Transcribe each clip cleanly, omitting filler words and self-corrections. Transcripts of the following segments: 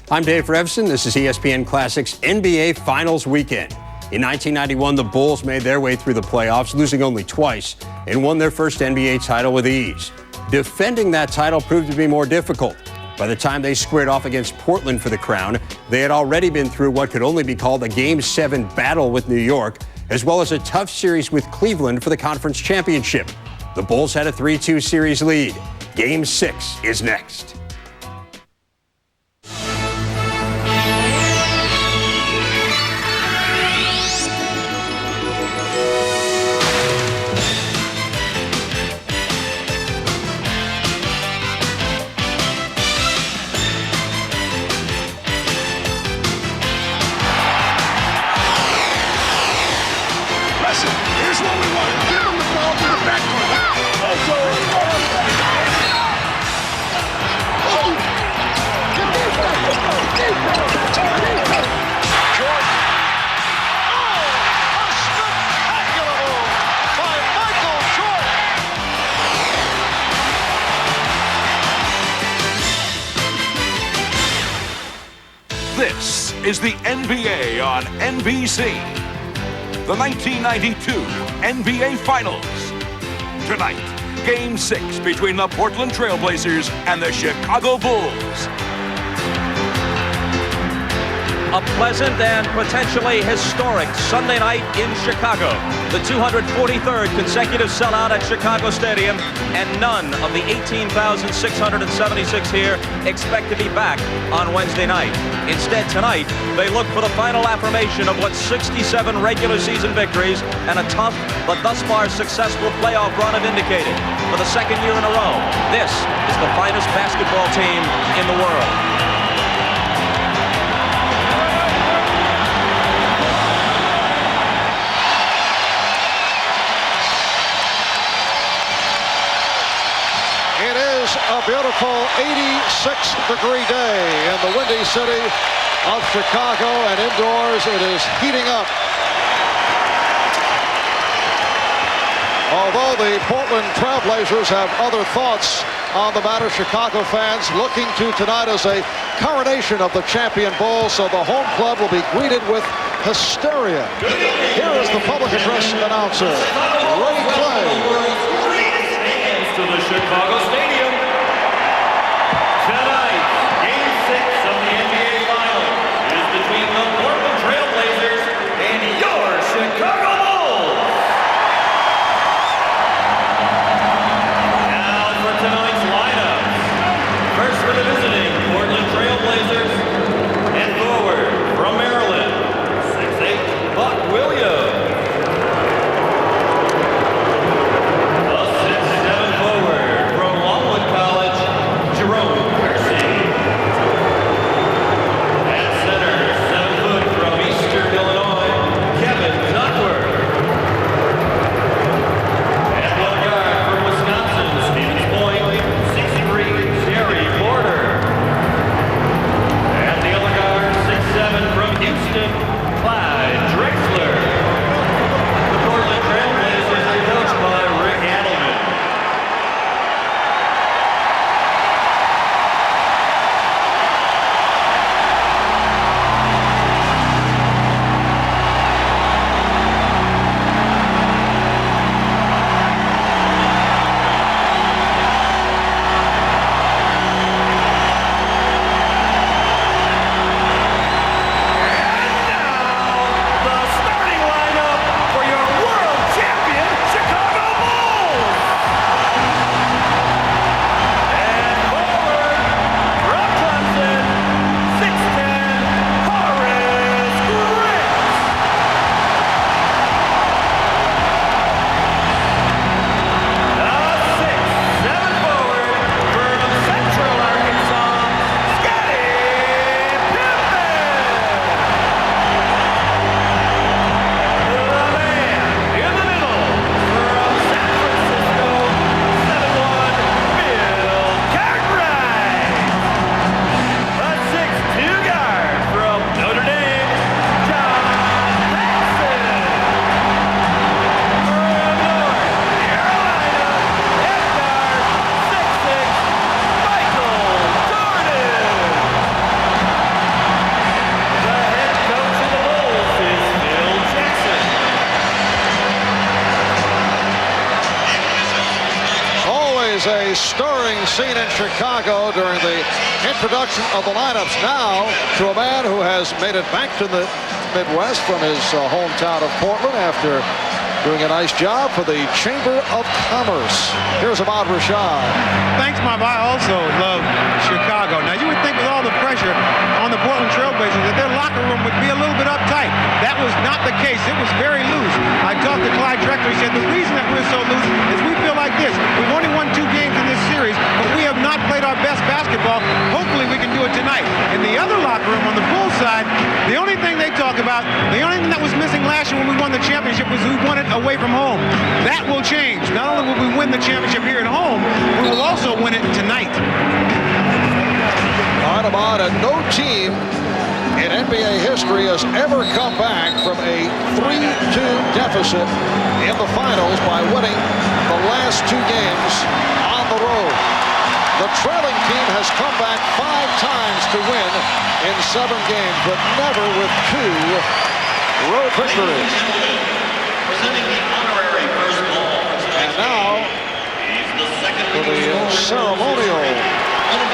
I'm Dave Revson. This is ESPN Classic's NBA Finals weekend. In 1991, the Bulls made their way through the playoffs, losing only twice, and won their first NBA title with ease. Defending that title proved to be more difficult. By the time they squared off against Portland for the crown, they had already been through what could only be called a Game 7 battle with New York, as well as a tough series with Cleveland for the conference championship. The Bulls had a 3-2 series lead. Game 6 is next. This is the NBA on NBC. The 1992 NBA Finals. Tonight, Game 6 between the Portland Trail Blazers and the Chicago Bulls. A pleasant and potentially historic Sunday night in Chicago. The 243rd consecutive sellout at Chicago Stadium, and none of the 18,676 here expect to be back on Wednesday night. Instead, tonight, they look for the final affirmation of what 67 regular season victories and a tough but thus far successful playoff run have indicated. For the second year in a row, this is the finest basketball team in the world. A beautiful 86-degree day in the windy city of Chicago, and indoors it is heating up. Although the Portland Trail Blazers have other thoughts on the matter, Chicago fans looking to tonight as a coronation of the champion Bulls, so the home club will be greeted with hysteria. Here is the public address announcer, Ray Clay. To the Chicago Stadium. Tonight, Game 6 of the NBA Finals is between the Portland Trail Blazers and your Chicago Bulls. Now for tonight's lineups. First for the visiting Portland Trail Blazers, and forward from Maryland, 6'8", Buck Williams. A 6'7" forward from Long stirring scene in Chicago during the introduction of the lineups. Now to a man who has made it back to the Midwest from his hometown of Portland after doing a nice job for the Chamber of Commerce. Here's Ahmad Rashad. Thanks, Bob. I also love Chicago. Now, you would think with all the pressure on the Portland Trailblazers that their locker room would be a little bit uptight. That was not the case. It was very loose. I talked to Clyde Drexler. He said the reason that we're so loose is we feel like this. We've only won 2 games in this series, but we have not played our best basketball. Hopefully we can do it tonight. In the other locker room on the Bulls side, the only thing they talk about, the only thing that was missing last year when we won the championship was we won it away from home. That will change. Not only will we win the championship here at home, we will also win it tonight. All right, Ahmad, and no team in NBA history has ever come back from a 3-2 deficit in the finals by winning the last 2 games on the road. The trailing team has come back 5 times to win in 7 games, but never with 2 road victories. Presenting the honorary first ball. And now, for the ceremonial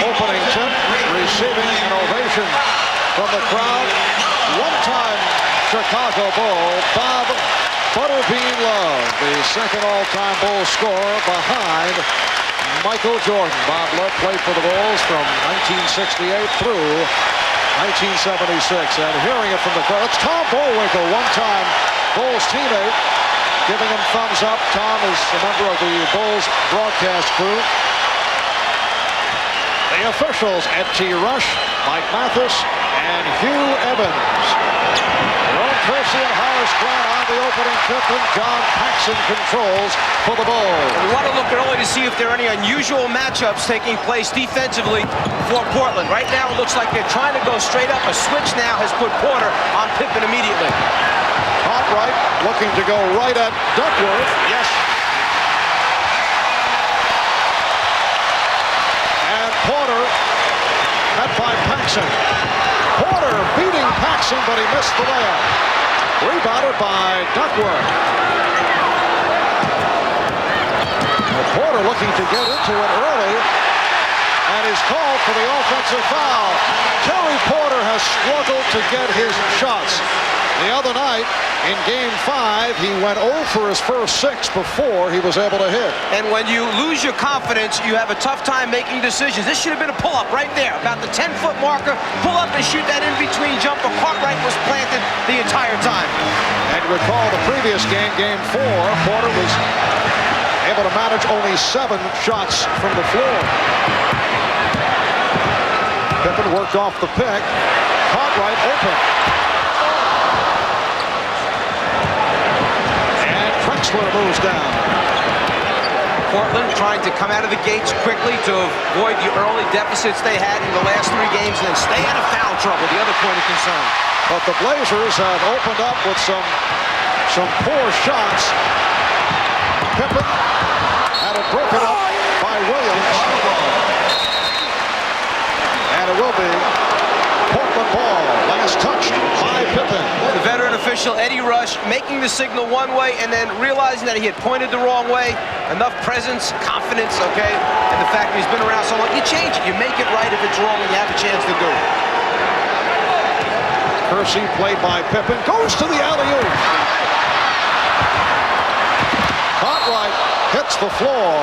opening tip, receiving an ovation from the crowd, one-time Chicago Bull, Bob Butterbean Love, the second all-time Bulls scorer behind Michael Jordan. Bob Love played for the Bulls from 1968 through 1976. And hearing it from the crowd, it's Tom Bullwinkle, one-time Bulls teammate, giving him thumbs up. Tom is a member of the Bulls broadcast crew. The officials, Ed T. Rush, Mike Mathis, and Hugh Evans. Ron Kersey and Horace Grant on the opening tip, and John Paxson controls for the Bulls. We want to look early to see if there are any unusual matchups taking place defensively for Portland. Right now it looks like they're trying to go straight up. A switch now has put Porter on Pippen immediately. Cartwright looking to go right at Duckworth. Yes. And Porter met by Paxson. Porter beating Paxson, but he missed the layup. Rebounded by Duckworth. Well, Porter looking to get into it early, and he's called for the offensive foul. Terry Porter has struggled to get his shots. The other night, in Game 5, he went 0 for his first 6 before he was able to hit. And when you lose your confidence, you have a tough time making decisions. This should have been a pull-up right there, about the 10-foot marker. Pull up and shoot that in-between jumper. Cartwright was planted the entire time. And recall the previous game, Game 4, Porter was able to manage only 7 shots from the floor. Pippen worked off the pick. Cartwright open. Drexler moves down. Portland trying to come out of the gates quickly to avoid the early deficits they had in the last 3 games and then stay out of foul trouble, the other point of concern. But the Blazers have opened up with some poor shots. Pippen had it broken up by Williams. And it will be Portland ball. Last touched by Pippen. The veteran official, Eddie Rush, making the signal one way and then realizing that he had pointed the wrong way. Enough presence, confidence, okay? And the fact that he's been around so long, you change it. You make it right if it's wrong and you have a chance to do it. Kersey, played by Pippen, goes to the alley-oop. Cartwright hits the floor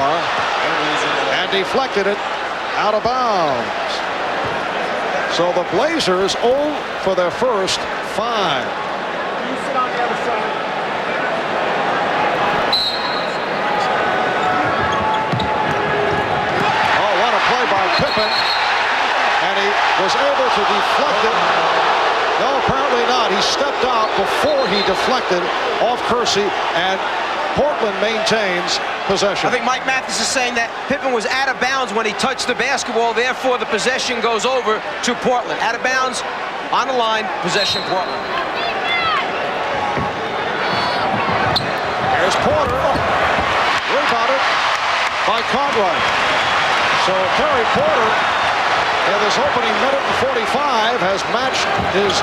and deflected it out of bounds. So the Blazers 0 for their first 5. You sit on the other side. Oh, what a play by Pippen. And he was able to deflect it. No, apparently not. He stepped out before he deflected off Kersey, and Portland maintains possession. I think Mike Mathis is saying that Pippen was out of bounds when he touched the basketball, therefore the possession goes over to Portland. Out of bounds, on the line, possession Portland. There's Porter. Rebounded by Cartwright. So Terry Porter, in this opening minute and 45, has matched his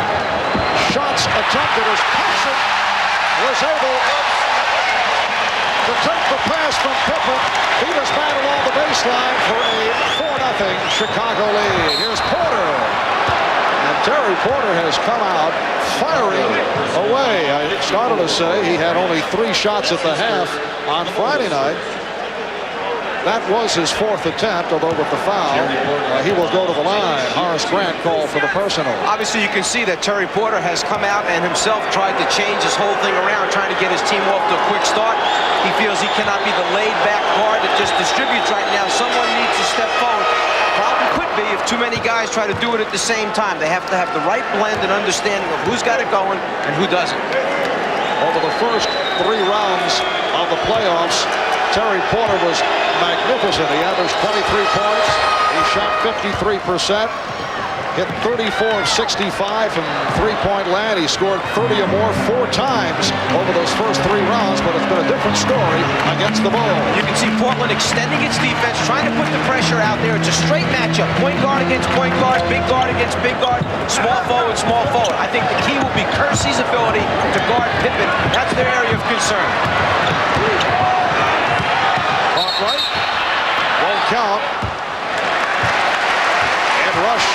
shots attempted as Paxson was able to take the pass from Pippen. He was battled on the baseline for a 4-0 Chicago lead. Here's Porter. And Terry Porter has come out firing away. I started to say he had only 3 shots at the half on Friday night. That was his 4th attempt, although with the foul, he will go to the line. Horace Grant called for the personal. Obviously, you can see that Terry Porter has come out and himself tried to change his whole thing around, trying to get his team off to a quick start. He feels he cannot be the laid-back guard that just distributes right now. Someone needs to step forward. Problem could be if too many guys try to do it at the same time. They have to have the right blend and understanding of who's got it going and who doesn't. Over the first 3 rounds of the playoffs, Terry Porter was magnificent. He averaged 23 points. He shot 53%. Hit 34 of 65 from three-point land. He scored 30 or more 4 times over those first 3 rounds, but it's been a different story against the Bulls. You can see Portland extending its defense, trying to put the pressure out there. It's a straight matchup. Point guard against point guard, big guard against big guard, small forward, small forward. I think the key will be Kersey's ability to guard Pippen. That's their area of concern. Right. Won't count. And Rush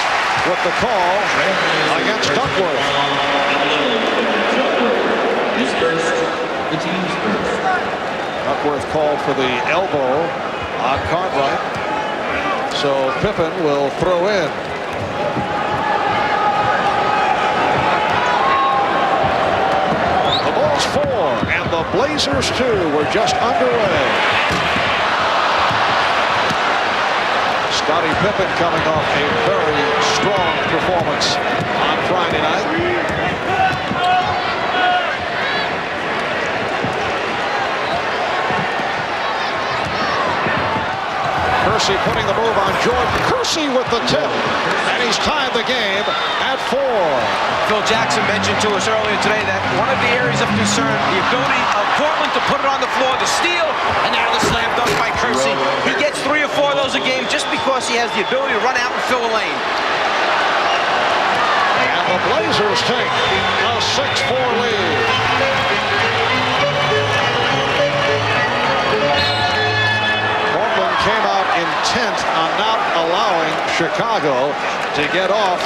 with the call against Duckworth. His first, the team's first. Duckworth called for the elbow on Cartwright. So Pippen will throw in. The Bulls 4 and the Blazers 2 were just underway. Scottie Pippen coming off a very strong performance on Friday night. Kersey putting the move on Jordan. Kersey with the tip. And he's tied the game at 4. Phil Jackson mentioned to us earlier today that one of the areas of concern, the ability of Portland to put it on the floor, the steal, and now the slam dunk by Kersey. He gets 3 or 4 of those a game just because he has the ability to run out and fill a lane. And the Blazers take a 6-4 lead. Portland came out intent on not allowing Chicago to get off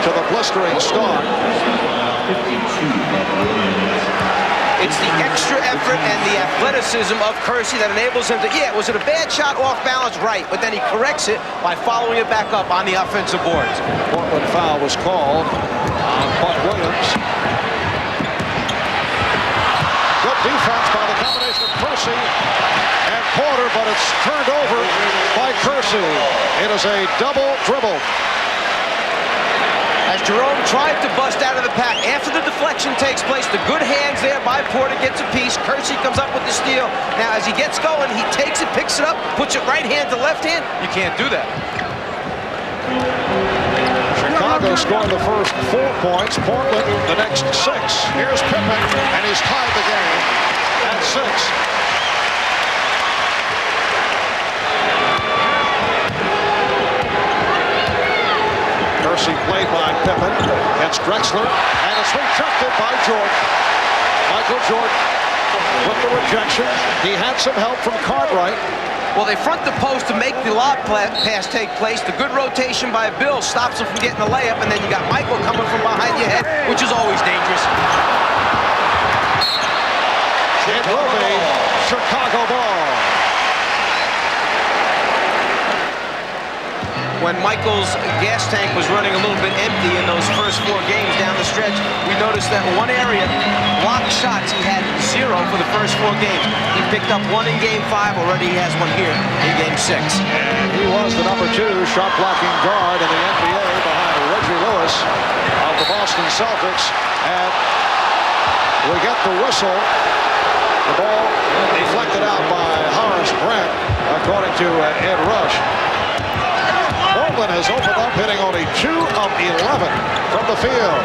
to the blistering start. It's the extra effort and the athleticism of Kersey that enables him to, was it a bad shot off balance? Right, but then he corrects it by following it back up on the offensive boards. Portland foul was called on Buck Williams. Good defense by the combination of Kersey and Porter, but it's turned over by Kersey. It is a double dribble. As Jerome tried to bust out of the pack, after the deflection takes place, the good hands there by Porter gets a piece. Kersey comes up with the steal. Now, as he gets going, he takes it, picks it up, puts it right hand to left hand. You can't do that. Chicago scored the first 4 points. Portland the next 6. Here's Pippen, and he's tied the game at 6. Kersey played by Pippen. It's Drexler, and it's rejected by Jordan. Michael Jordan with the rejection. He had some help from Cartwright. Well, they front the post to make the lob pass take place. The good rotation by Bill stops him from getting the layup, and then you got Michael coming from behind your head, which is always dangerous. It will be Chicago ball. When Michael's gas tank was running a little bit empty in those first 4 games down the stretch, we noticed that one area, block shots, he had 0 for the first 4 games. He picked up 1 in Game 5. Already he has 1 here in Game 6. And he was the number 2 shot blocking guard in the NBA behind Reggie Lewis of the Boston Celtics. And we get the whistle. The ball deflected out by Horace Grant, according to Ed Rush. Portland has opened up, hitting only 2 of 11 from the field.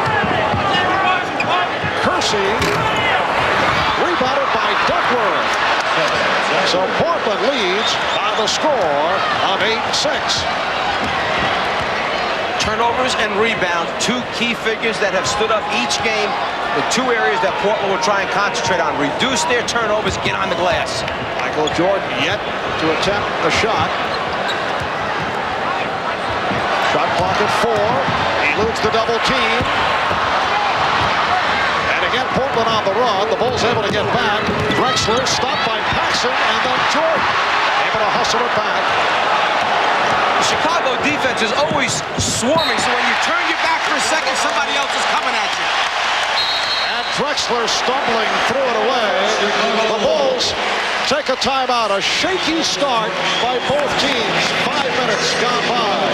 Kersey rebounded by Duckworth. So Portland leads by the score of 8-6. Turnovers and rebounds, 2 key figures that have stood up each game the two areas that Portland will try and concentrate on. Reduce their turnovers, get on the glass. Michael Jordan yet to attempt a shot. Shot clock at 4. Eludes the double team. And again, Portland on the run. The Bulls able to get back. Drexler stopped by Paxson, and then Jordan able to hustle it back. The Chicago defense is always swarming, so when you turn your back for a second, somebody else is coming at you. And Drexler stumbling threw it away. The Bulls take a timeout. A shaky start by both teams. 5 minutes gone by.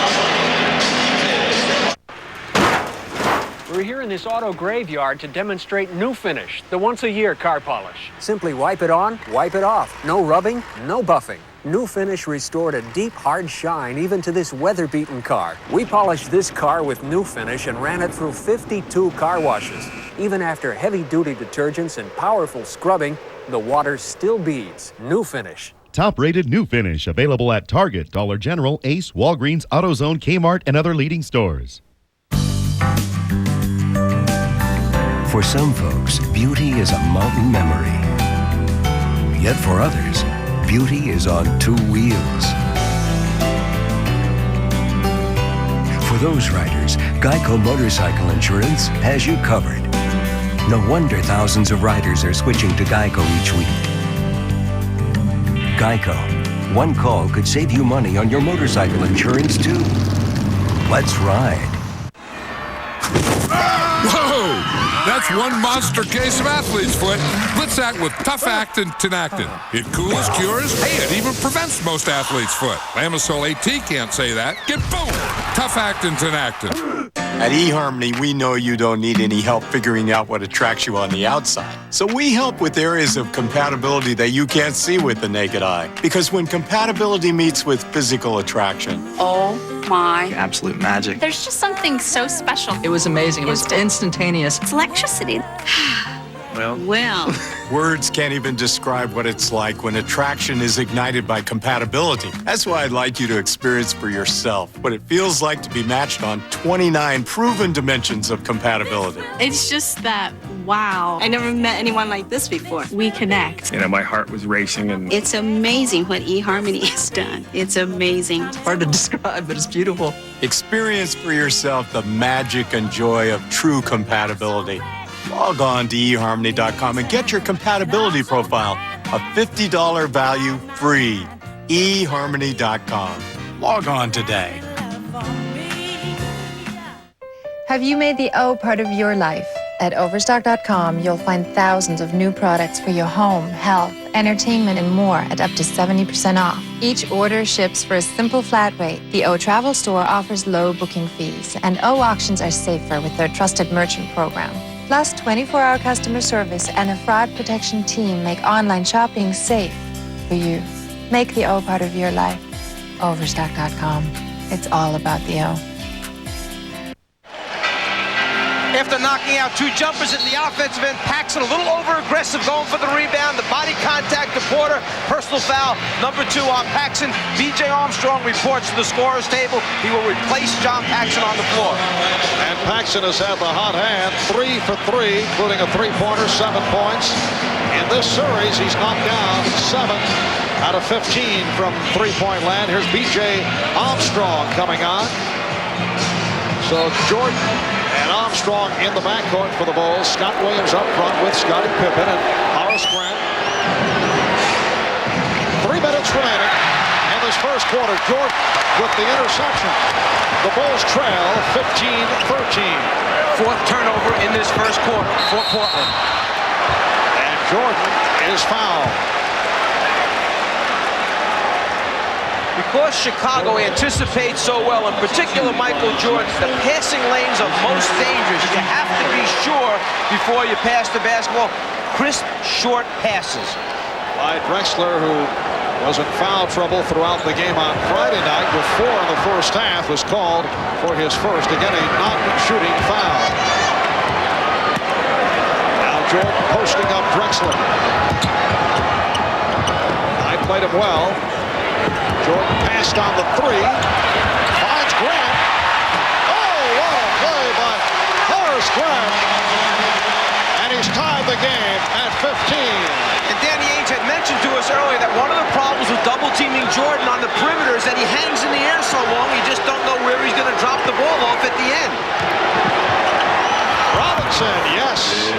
We're here in this auto graveyard to demonstrate New Finish, the once-a-year car polish. Simply wipe it on, wipe it off. No rubbing, no buffing. New Finish restored a deep, hard shine even to this weather-beaten car. We polished this car with New Finish and ran it through 52 car washes. Even after heavy-duty detergents and powerful scrubbing, the water still beads. New Finish. Top-rated New Finish, available at Target, Dollar General, Ace, Walgreens, AutoZone, Kmart, and other leading stores. For some folks, beauty is a mountain memory. Yet for others, beauty is on 2 wheels. For those riders, Geico Motorcycle Insurance has you covered. No wonder thousands of riders are switching to Geico each week. Geico. One call could save you money on your motorcycle insurance, too. Let's ride. Whoa! That's one monster case of athlete's foot. Blitz act with Tough Actin Tinactin. It cools, cures, hey, it even prevents most athlete's foot. Lamisol AT can't say that. Get boom! Tough Actin Tinactin. At eHarmony, we know you don't need any help figuring out what attracts you on the outside. So we help with areas of compatibility that you can't see with the naked eye. Because when compatibility meets with physical attraction, oh my. Absolute magic. There's just something so special. It was amazing. It was instantaneous. It's electricity. Well. Words can't even describe what it's like when attraction is ignited by compatibility. That's why I'd like you to experience for yourself what it feels like to be matched on 29 proven dimensions of compatibility. It's just that, wow. I never met anyone like this before. We connect. You know, my heart was racing and... It's amazing what eHarmony has done. It's amazing. It's hard to describe, but it's beautiful. Experience for yourself the magic and joy of true compatibility. Log on to eHarmony.com and get your compatibility profile. A $50 value free. eHarmony.com. Log on today. Have you made the O part of your life? At Overstock.com, you'll find thousands of new products for your home, health, entertainment, and more at up to 70% off. Each order ships for a simple flat rate. The O Travel Store offers low booking fees, and O auctions are safer with their trusted merchant program. Plus, 24-hour customer service and a fraud protection team make online shopping safe for you. Make the O part of your life. Overstock.com. It's all about the O. After knocking out 2 jumpers in the offensive end, Paxson a little over-aggressive going for the rebound. The body contact to Porter. Personal foul, number 2 on Paxson. B.J. Armstrong reports to the scorer's table. He will replace John Paxson on the floor. And Paxson has had the hot hand, 3 for 3, including a three-pointer, 7 points. In this series, he's knocked down 7 out of 15 from three-point land. Here's B.J. Armstrong coming on. So Jordan and Armstrong in the backcourt for the Bulls. Scott Williams up front with Scottie Pippen and Horace Grant. 3 minutes remaining in this first quarter. Jordan with the interception. The Bulls trail 15-13. 4th turnover in this first quarter for Portland. And Jordan is fouled. Because Chicago anticipates so well, in particular Michael Jordan, the passing lanes are most dangerous. You have to be sure before you pass the basketball. Crisp, short passes. Drexler, who was in foul trouble throughout the game on Friday night with 4 in the first half, was called for his first. Again, a non-shooting foul. Now Jordan posting up Drexler. I played him well. Jordan passed on the 3. Finds Grant. Oh, what a play by Horace Grant. teaming Jordan on the perimeters that he hangs in the air so long, you just don't know where he's going to drop the ball off at the end. Robinson, yes.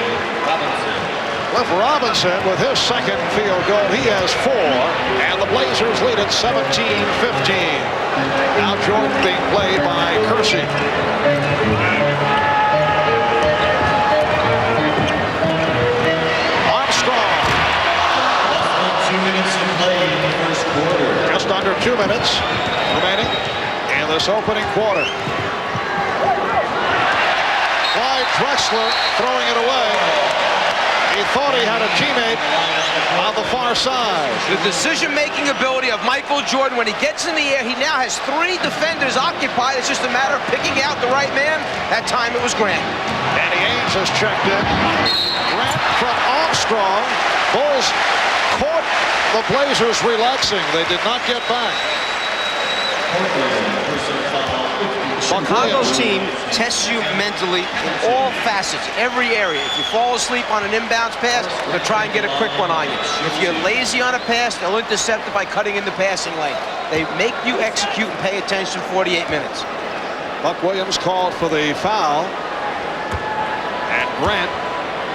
Cliff Robinson with his second field goal. He has 4, and the Blazers lead at 17-15. Now Jordan being played by Kersey. Armstrong. 2 minutes to play in the first quarter. Just under 2 minutes remaining in this opening quarter. Drexler throwing it away. He thought he had a teammate on the far side. The decision-making ability of Michael Jordan, when he gets in the air, he now has 3 defenders occupied. It's just a matter of picking out the right man. That time it was Grant. Danny Ainge has checked in. Grant from Armstrong. Bulls caught the Blazers relaxing. They did not get back. Chicago's team tests you mentally in all facets, every area. If you fall asleep on an inbounds pass, they'll try and get a quick one on you. If you're lazy on a pass, they'll intercept it by cutting in the passing lane. They make you execute and pay attention 48 minutes. Buck Williams called for the foul. And Grant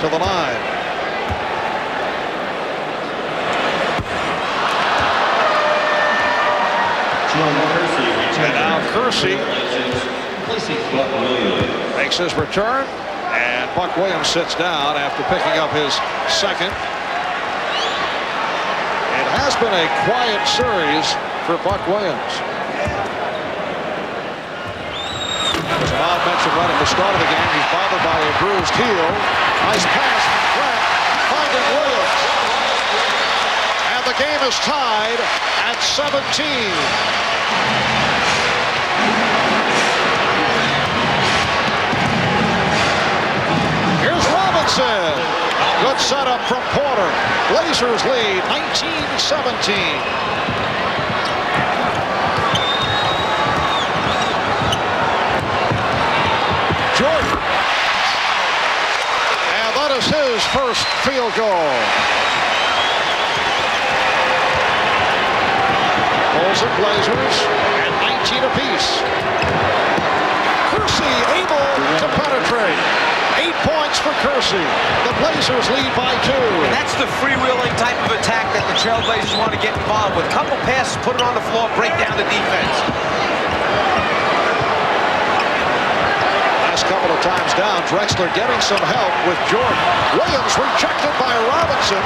to the line. And now Kersey makes his return, and Buck Williams sits down after picking up his second. It has been a quiet series for Buck Williams. As Bob mentioned right at the start of the game, he's bothered by a bruised heel. Nice pass from Grant, finding Williams. And the game is tied at 17. Good setup from Porter. Blazers lead 19-17. Jordan. And that is his first field goal. Bulls and Blazers at 19 apiece. Kersey able to penetrate. 8 points for Kersey. The Blazers lead by 2. And that's the freewheeling type of attack that the Trailblazers want to get involved with. Couple passes, put it on the floor, break down the defense. Last couple of times down, Drexler getting some help with Jordan. Williams rejected by Robinson.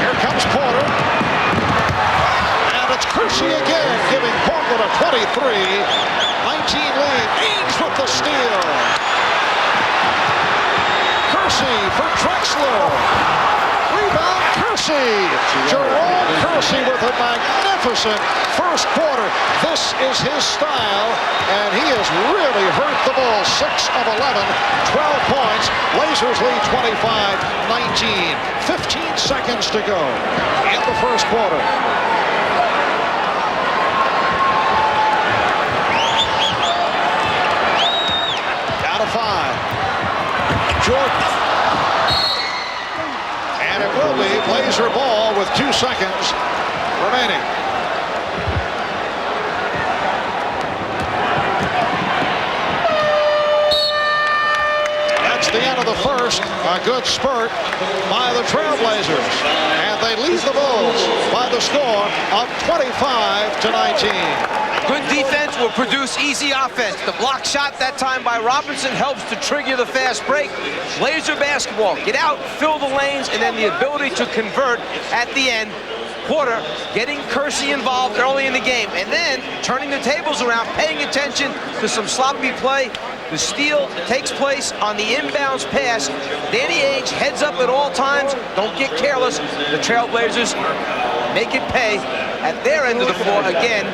Here comes Porter. And it's Kersey again, giving Portland a 23-19 lead. Ainge with the steal. Kersey for Drexler. Rebound Kersey. Jerome Kersey with a magnificent first quarter. This is his style, and he has really hurt the Bulls. 6 of 11, 12 points. Blazers lead 25-19. 15 seconds to go in the first quarter. Down to 5. Jordan. And it will be Blazer ball with 2 seconds remaining. That's the end of the first. A good spurt by the Trailblazers. And they lead the Bulls by the score of 25-19. Good defense will produce easy offense. The block shot that time by Robinson helps to trigger the fast break. Blazer basketball, get out, fill the lanes, and then the ability to convert at the end. Porter getting Kersey involved early in the game, and then turning the tables around, paying attention to some sloppy play. The steal takes place on the inbounds pass. Danny Ainge heads up at all times. Don't get careless. The Trailblazers make it pay at their end of the floor again.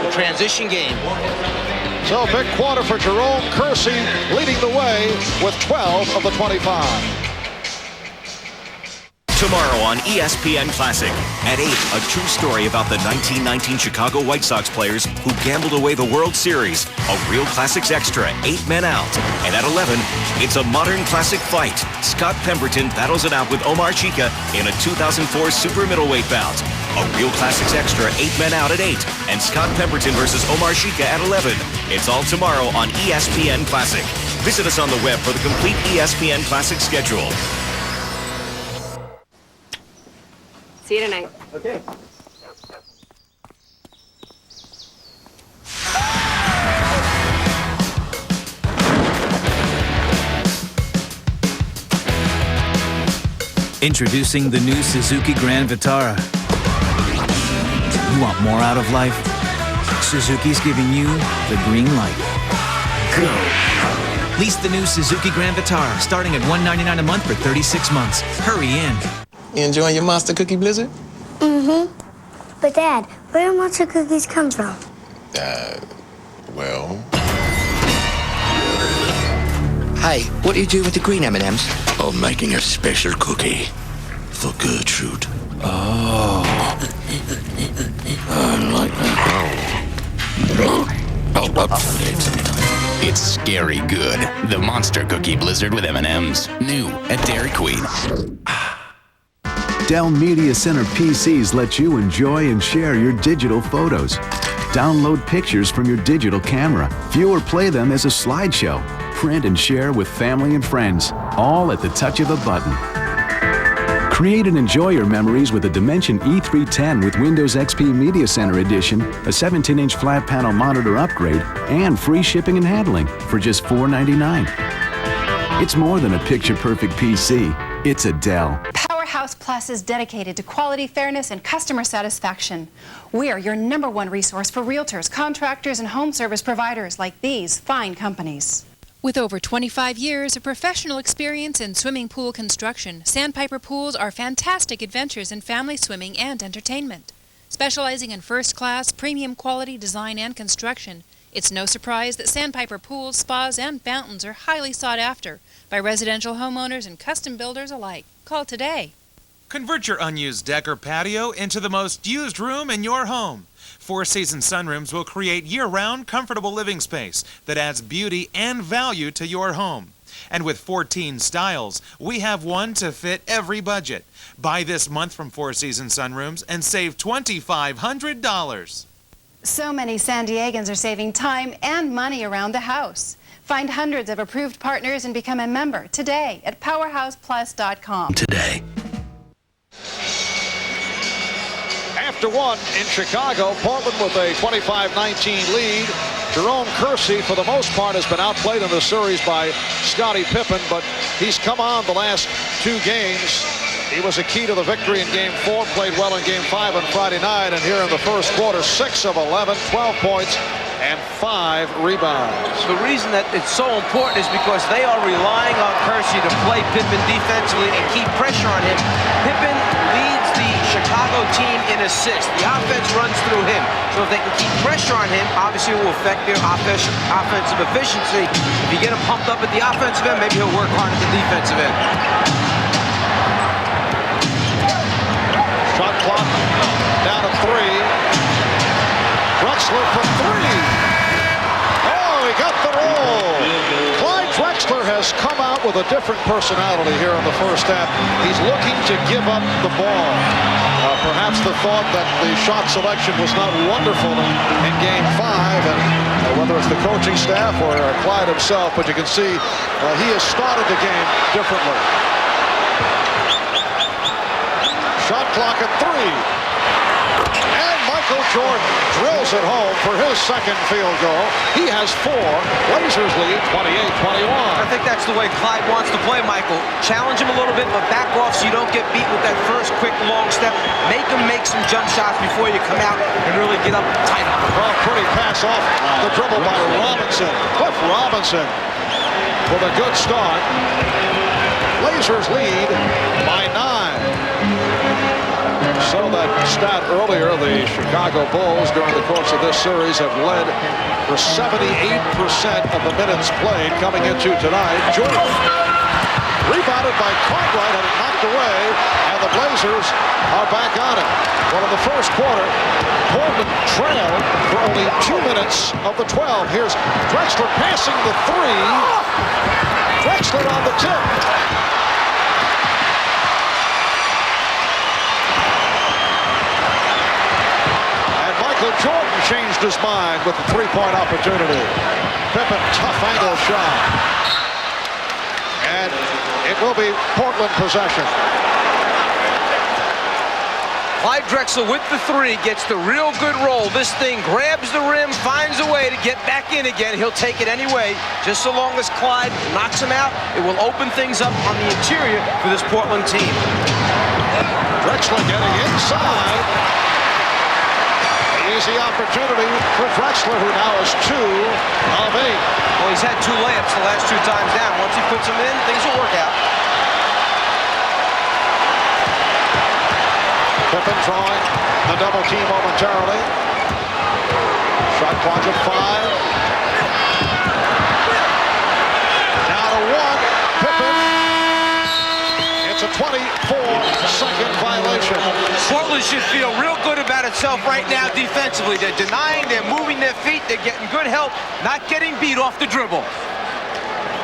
The transition game. So big quarter for Jerome Kersey, leading the way with 12 of the 25. Tomorrow on ESPN Classic. At 8, a true story about the 1919 Chicago White Sox players who gambled away the World Series. A Real Classics Extra, 8 men out. And at 11, it's a modern classic fight. Scott Pemberton battles it out with Omar Chica in a 2004 super middleweight bout. A Real Classics Extra 8 Men Out at 8, and Scott Pemberton versus Omar Shika at 11. It's all tomorrow on ESPN Classic. Visit us on the web for the complete ESPN Classic schedule. See you tonight. Okay. Introducing the new Suzuki Grand Vitara. You want more out of life? Suzuki's giving you the green light. Go. Lease the new Suzuki Grand Vitara starting at $199 a month for 36 months. Hurry in. You enjoying your Monster Cookie Blizzard? Mm-hmm. But Dad, where do Monster Cookies come from? Well... Hey, what do you do with the green M&Ms? I'm making a special cookie for Gertrude. Oh. I like that. It's scary good. The Monster Cookie Blizzard with M&Ms. New at Dairy Queen. Dell Media Center PCs let you enjoy and share your digital photos. Download pictures from your digital camera. View or play them as a slideshow. Print and share with family and friends, all at the touch of a button. Create and enjoy your memories with a Dimension E310 with Windows XP Media Center Edition, a 17-inch flat panel monitor upgrade, and free shipping and handling for just $499. It's more than a picture-perfect PC. It's a Dell. Powerhouse Plus is dedicated to quality, fairness, and customer satisfaction. We're your #1 resource for realtors, contractors, and home service providers like these fine companies. With over 25 years of professional experience in swimming pool construction, Sandpiper Pools are fantastic adventures in family swimming and entertainment. Specializing in first-class, premium quality design and construction, it's no surprise that Sandpiper Pools, spas, and fountains are highly sought after by residential homeowners and custom builders alike. Call today. Convert your unused deck or patio into the most used room in your home. Four Seasons sunrooms will create year-round comfortable living space that adds beauty and value to your home. And with 14 styles, we have one to fit every budget. Buy this month from Four Seasons sunrooms and save $2,500. So many San Diegans are saving time and money around the house. Find hundreds of approved partners and become a member today at PowerhousePlus.com. Today. After one in Chicago, Portland with a 25-19 lead. Jerome Kersey, for the most part, has been outplayed in the series by Scottie Pippen, but he's come on the last two games. He was a key to the victory in Game 4, played well in Game 5 on Friday night, and here in the first quarter, 6 of 11, 12 points, and 5 rebounds. The reason that it's so important is because they are relying on Kersey to play Pippen defensively and keep pressure on him. Pippen leads the Chicago team in assists. The offense runs through him. So if they can keep pressure on him, obviously it will affect their offensive efficiency. If you get him pumped up at the offensive end, maybe he'll work hard at the defensive end. Shot clock down to 3. Drexler for 3. Oh, he got the roll. Clyde Drexler has come out with a different personality here in the first half. He's looking to give up the ball. Perhaps the thought that the shot selection was not wonderful in Game 5, and whether it's the coaching staff or Clyde himself, but you can see he has started the game differently. Shot clock at 3. And Michael Jordan drills it home for his second field goal. He has 4. Blazers lead 28-21. I think that's the way Clyde wants to play, Michael. Challenge him a little bit, but back off so you don't get beat with that first quick long step. Make him make some jump shots before you come out and really get up tight on him. Oh, pretty pass off the dribble by Robinson. Cliff Robinson with a good start. Blazers lead by 9. So that stat earlier, the Chicago Bulls during the course of this series have led for 78% of the minutes played coming into tonight. Jordan rebounded by Cartwright, had it knocked away, and the Blazers are back on it. Well, in the first quarter, Portland trailed for only 2 minutes of the 12. Here's Drexler passing the 3. Drexler on the tip. changed his mind with the three-point opportunity. Pippen, tough angle shot. And it will be Portland possession. Clyde Drexler with the three, gets the real good roll. This thing grabs the rim, finds a way to get back in again. He'll take it anyway. Just so long as Clyde knocks him out, it will open things up on the interior for this Portland team. Drexler getting inside. Easy opportunity for Drexler, who now is 2 of 8. Well, he's had 2 layups the last 2 times down. Once he puts them in, things will work out. Pippen drawing the double team momentarily. Shot clock at 5. Now to 1. Pippen. It's a 24-second violation. Portland should feel real good about itself right now defensively. They're denying, they're moving their feet, they're getting good help, not getting beat off the dribble.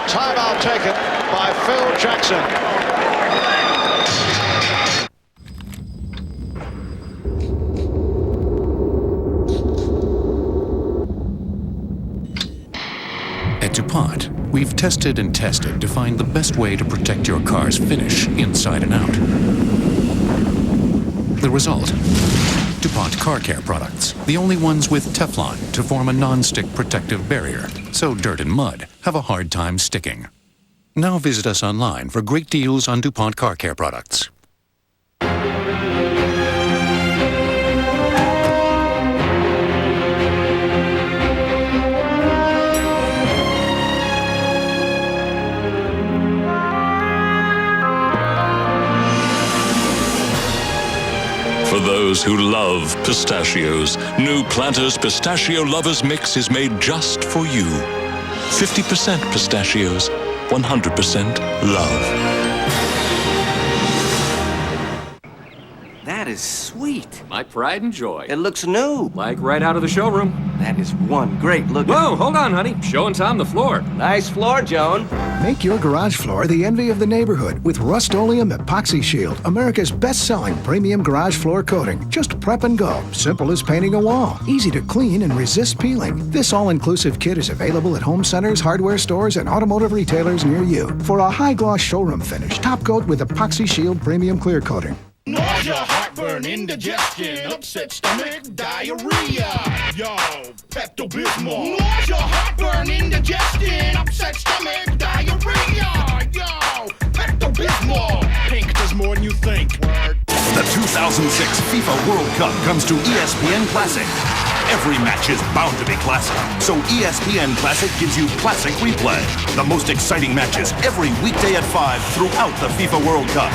Timeout taken by Phil Jackson. At DuPont, we've tested and tested to find the best way to protect your car's finish inside and out. The result? DuPont Car Care products, the only ones with Teflon to form a non-stick protective barrier, so dirt and mud have a hard time sticking. Now visit us online for great deals on DuPont Car Care products. For those who love pistachios, new Planters Pistachio Lovers Mix is made just for you. 50% pistachios, 100% love. That is sweet. My pride and joy. It looks new. Like right out of the showroom. That is one great look. Whoa, hold on, honey. Showing Tom the floor. Nice floor, Joan. Make your garage floor the envy of the neighborhood with Rust-Oleum Epoxy Shield, America's best-selling premium garage floor coating. Just prep and go. Simple as painting a wall. Easy to clean and resist peeling. This all-inclusive kit is available at home centers, hardware stores, and automotive retailers near you. For a high-gloss showroom finish, top coat with Epoxy Shield premium clear coating. Nausea, heartburn, indigestion, upset stomach, diarrhea. Yo, Pepto-Bismol. Nausea, heartburn, indigestion, upset stomach, diarrhea. Yo, Pepto-Bismol. Pink does more than you think. Word. The 2006 FIFA World Cup comes to ESPN Classic. Every match is bound to be classic, so ESPN Classic gives you classic replay. The most exciting matches every weekday at 5 throughout the FIFA World Cup.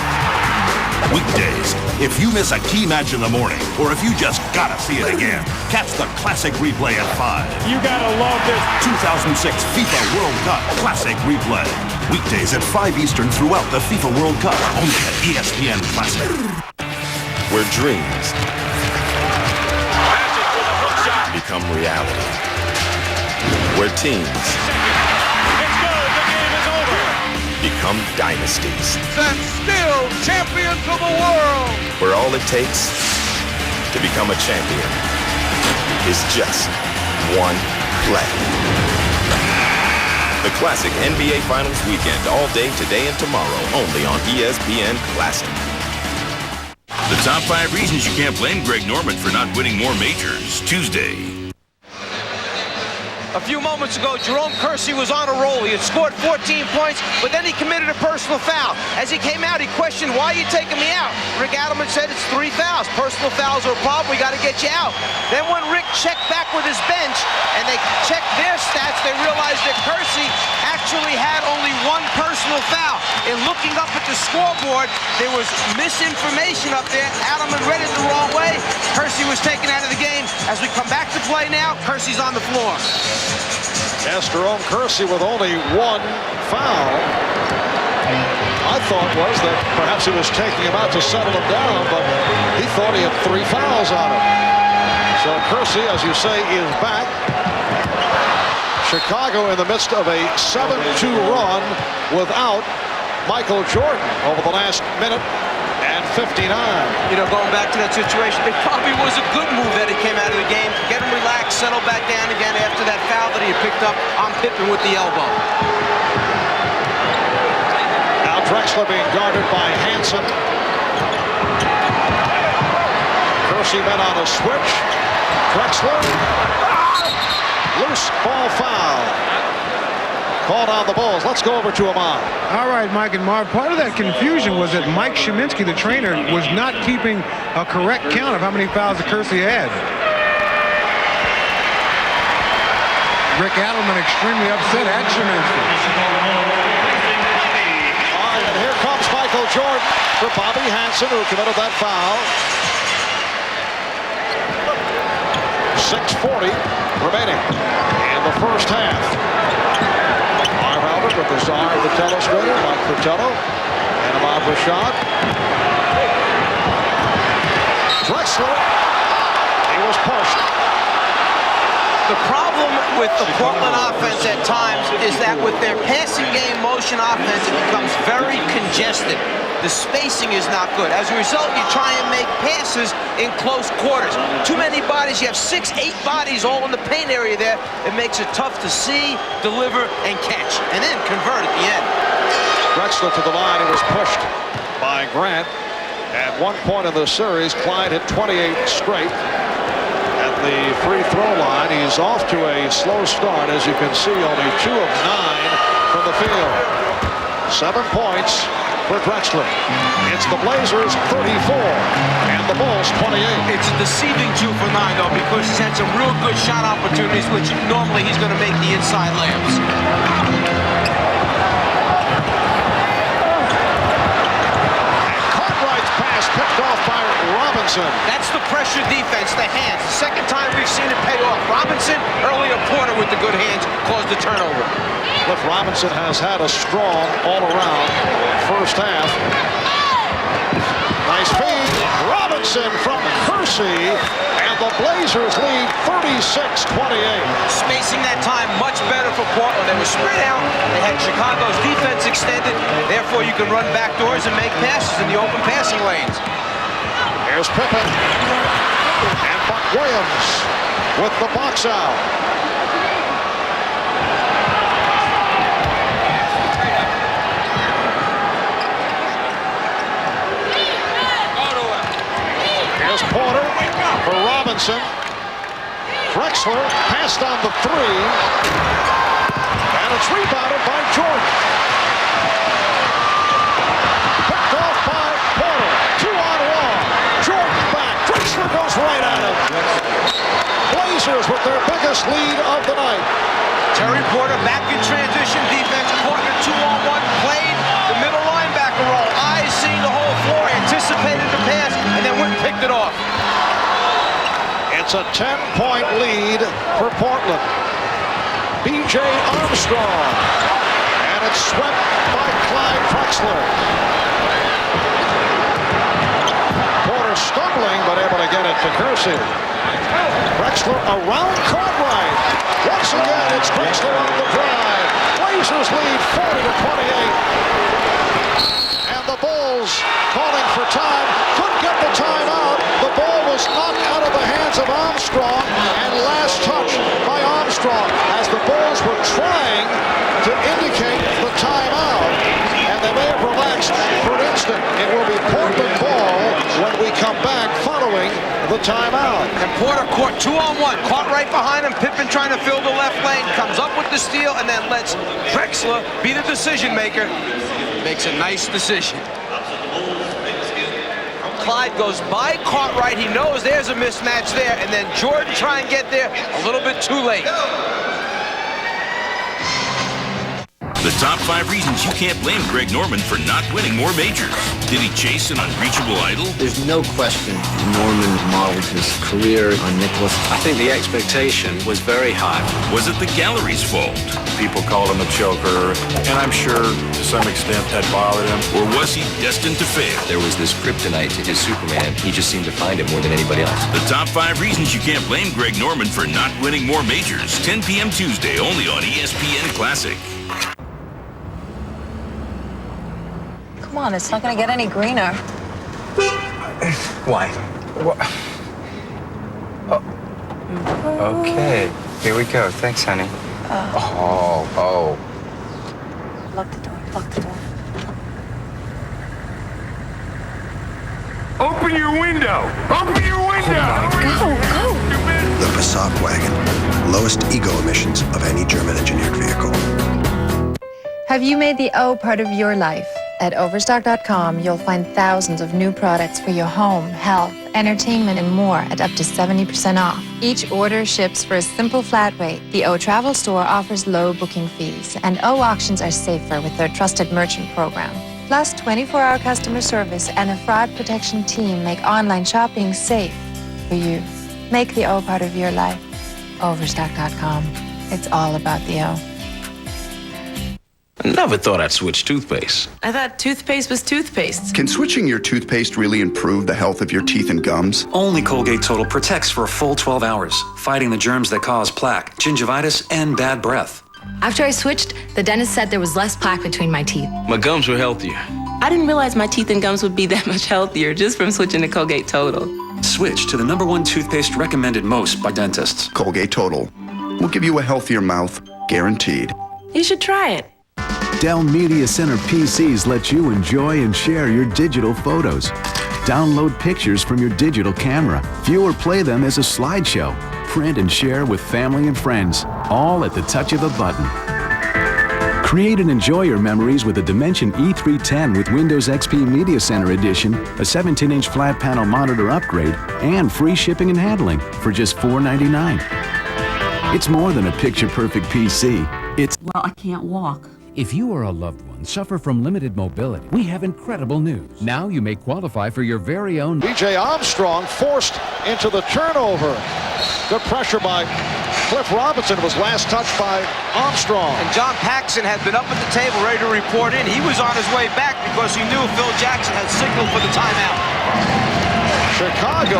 Weekdays, if you miss a key match in the morning, or if you just gotta see it again, catch the classic replay at 5. You gotta love this. 2006 FIFA World Cup Classic Replay. Weekdays at 5 Eastern throughout the FIFA World Cup, only at ESPN Classic. Where dreams become reality. Where teams become dynasties. And still champions of the world. Where all it takes to become a champion is just one play. The Classic NBA Finals weekend, all day today and tomorrow, only on ESPN Classic. The top 5 reasons you can't blame Greg Norman for not winning more majors, Tuesday. A few moments ago, Jerome Kersey was on a roll. He had scored 14 points, but then he committed a personal foul. As he came out, he questioned, why are you taking me out? Rick Adelman said it's 3 fouls. Personal fouls are a problem. We got to get you out. Then when Rick checked back with his bench and they checked their stats, they realized that Kersey actually had only 1 personal foul. In looking up at the scoreboard, there was misinformation up there. Adelman read it the wrong way. Kersey was taken out of the game. As we come back to play now, Kersey's on the floor. Yes, Jerome Kersey with only 1 foul. I thought was that perhaps he was taking him out to settle him down, but he thought he had 3 fouls on him. So Kersey, as you say, is back. Chicago in the midst of a 7-2 run without Michael Jordan over the last minute and at 59. You know, going back to that situation, it probably was a good move that he came out of the game. Get him relaxed, settle back down again after that foul that he had picked up on Pippen with the elbow. Now Drexler being guarded by Hansen. Kersey met on a switch. Drexler. Loose ball foul. Called on the Bulls. Let's go over to Ahmad. All right, Mike and Marv. Part of that confusion was that Mike Sheminsky, the trainer, was not keeping a correct count of how many fouls that Kersey had. Rick Adelman extremely upset at Sheminsky. All right, and here comes Michael Jordan for Bobby Hansen, who committed that foul. 6:40 remaining in the first half. Marv Albert with the czar of the telestrator, Mike Fratello, and Ahmad Rashad. Drexler, he was pushed. The problem with the Portland offense at times is that with their passing game motion offense, it becomes very congested. The spacing is not good. As a result, you try and make passes in close quarters. Too many bodies. You have 6, 8 bodies all in the paint area there. It makes it tough to see, deliver, and catch, and then convert at the end. Drexler to the line. He was pushed by Grant. At one point in the series, Clyde hit 28 straight. At the free throw line, he's off to a slow start. As you can see, only 2 of 9 from the field. 7 points for Drexler. It's the Blazers 34 and the Bulls 28. It's a deceiving 2 for 9 though, because he's had some real good shot opportunities, which normally he's going to make the inside layups. And Cartwright's pass picked off by Robinson. That's the pressure defense, the hands. The second time we've seen it pay off. Robinson, earlier Porter with the good hands, caused the turnover. Cliff Robinson has had a strong all-around first half. Nice feed. Robinson from Kersey, and the Blazers lead 36-28. Spacing that time much better for Portland. They were spread out. They had Chicago's defense extended. Therefore, you can run back doors and make passes in the open passing lanes. Here's Pippen. And Buck Williams with the box out. Here's Porter for Robinson. Drexler passed on the 3. And it's rebounded by Jordan. Picked off by Porter. 2-on-1. Jordan back. Drexler goes right at him. Blazers with their biggest lead of the night. Terry Porter back in transition defense. Porter 2-on-1. Played the middle linebacker role. Eyes seeing the whole floor. Anticipated the pass. And then went and picked it off. It's a 10-point lead for Portland. B.J. Armstrong. And it's swept by Clyde Drexler. Porter stumbling, but able to get it to Kersey. Drexler around Cartwright. Once again, it's Drexler on the drive. Blazers lead 40-28. And the Bulls calling for time. Couldn't get the timeout. The ball was knocked out of the hands of Armstrong, and last touch by Armstrong as the Bulls were trying to indicate the timeout, and they may have relaxed for an instant. It will be Portland ball when we come back following the timeout. And Porter caught 2-on-1, caught right behind him. Pippen trying to fill the left lane, comes up with the steal, and then lets Drexler be the decision maker. Makes a nice decision. Clyde goes by Cartwright. He knows there's a mismatch there, and then Jordan try and get there a little bit too late. The top 5 reasons you can't blame Greg Norman for not winning more majors. Did he chase an unreachable idol? There's no question Norman modeled his career on Nicholas. I think the expectation was very high. Was it the gallery's fault? People called him a choker, and I'm sure to some extent that bothered him. Or was he destined to fail? There was this kryptonite to his Superman. He just seemed to find it more than anybody else. The top 5 reasons you can't blame Greg Norman for not winning more majors. 10 p.m. Tuesday, only on ESPN Classic. Come on, it's not going to get any greener. Why? Okay, here we go. Thanks, honey. Oh. Lock the door. Lock the door. Open your window! Open your window! Go! The Passat wagon. Lowest ego emissions of any German-engineered vehicle. Have you made the O part of your life? At Overstock.com, you'll find thousands of new products for your home, health, entertainment, and more at up to 70% off. Each order ships for a simple flat rate. The O Travel Store offers low booking fees, and O auctions are safer with their trusted merchant program. Plus, 24-hour customer service and a fraud protection team make online shopping safe for you. Make the O part of your life. Overstock.com. It's all about the O. Never thought I'd switch toothpaste. I thought toothpaste was toothpaste. Can switching your toothpaste really improve the health of your teeth and gums? Only Colgate Total protects for a full 12 hours, fighting the germs that cause plaque, gingivitis, and bad breath. After I switched, the dentist said there was less plaque between my teeth. My gums were healthier. I didn't realize my teeth and gums would be that much healthier just from switching to Colgate Total. Switch to the #1 toothpaste recommended most by dentists. Colgate Total. We'll give you a healthier mouth, guaranteed. You should try it. Dell Media Center PCs let you enjoy and share your digital photos. Download pictures from your digital camera. View or play them as a slideshow. Print and share with family and friends, all at the touch of a button. Create and enjoy your memories with a Dimension E310 with Windows XP Media Center Edition, a 17-inch flat panel monitor upgrade, and free shipping and handling for just $499. It's more than a picture-perfect PC. It's... Well, I can't walk. If you or a loved one suffer from limited mobility, we have incredible news. Now you may qualify for your very own... B.J. Armstrong forced into the turnover. Good pressure by Cliff Robinson. Was last touched by Armstrong. And John Paxson had been up at the table ready to report in. He was on his way back because he knew Phil Jackson had signaled for the timeout. Chicago,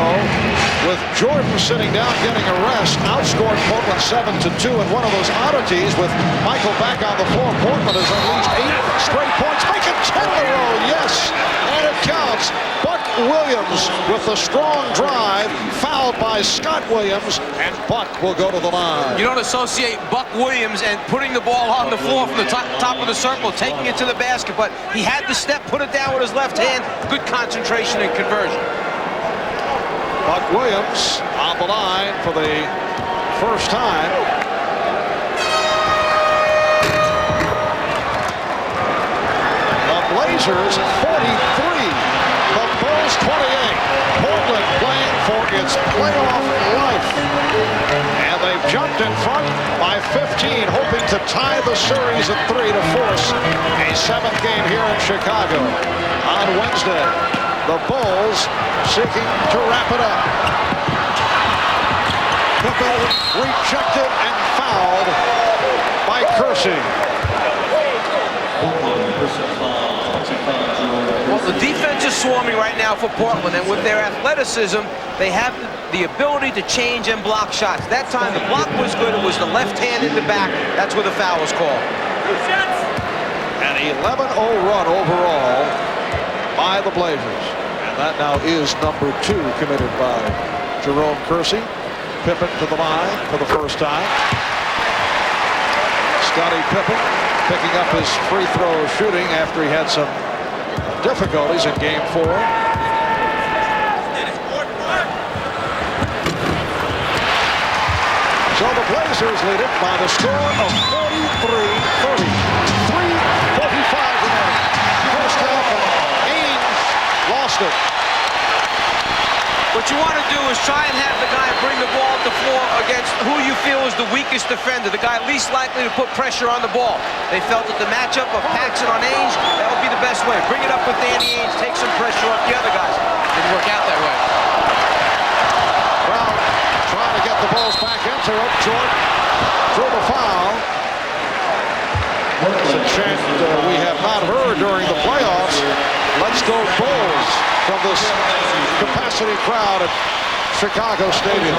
with Jordan sitting down getting a rest, outscored Portland 7-2. And one of those oddities with Michael back on the floor, Portland has unleashed 8 straight points. Make it 10 in a row, yes, and it counts. Buck Williams with the strong drive, fouled by Scott Williams, and Buck will go to the line. You don't associate Buck Williams and putting the ball on the floor from the top of the circle, taking it to the basket, but he had the step, put it down with his left hand, good concentration and conversion. Buck Williams on the line for the first time. The Blazers 43, the Bulls 28. Portland playing for its playoff life. And they've jumped in front by 15, hoping to tie the series at 3 to force a 7th game here in Chicago on Wednesday. The Bulls seeking to wrap it up. Pippen rejected and fouled by Kersey. Well, the defense is swarming right now for Portland, and with their athleticism, they have the ability to change and block shots. That time, the block was good. It was the left hand in the back. That's where the foul was called. An 11-0 run overall by the Blazers. And that now is number 2 committed by Jerome Kersey. Pippen to the line for the first time. Scottie Pippen picking up his free throw shooting after he had some difficulties in Game 4. So the Blazers lead it by the score of 43-30. 3:45 remaining. First half, and Ainge lost it. What you want to do is try and have the guy bring the ball to the floor against who you feel is the weakest defender, the guy least likely to put pressure on the ball. They felt that the matchup of Paxson on Ainge, that would be the best way. Bring it up with Danny Ainge, take some pressure off the other guys. Didn't work out that way. Brown trying to get the Bulls back into it. Jordan drew the foul. It's a chant we have not heard during the playoffs. Let's go Bulls from this capacity crowd at Chicago Stadium.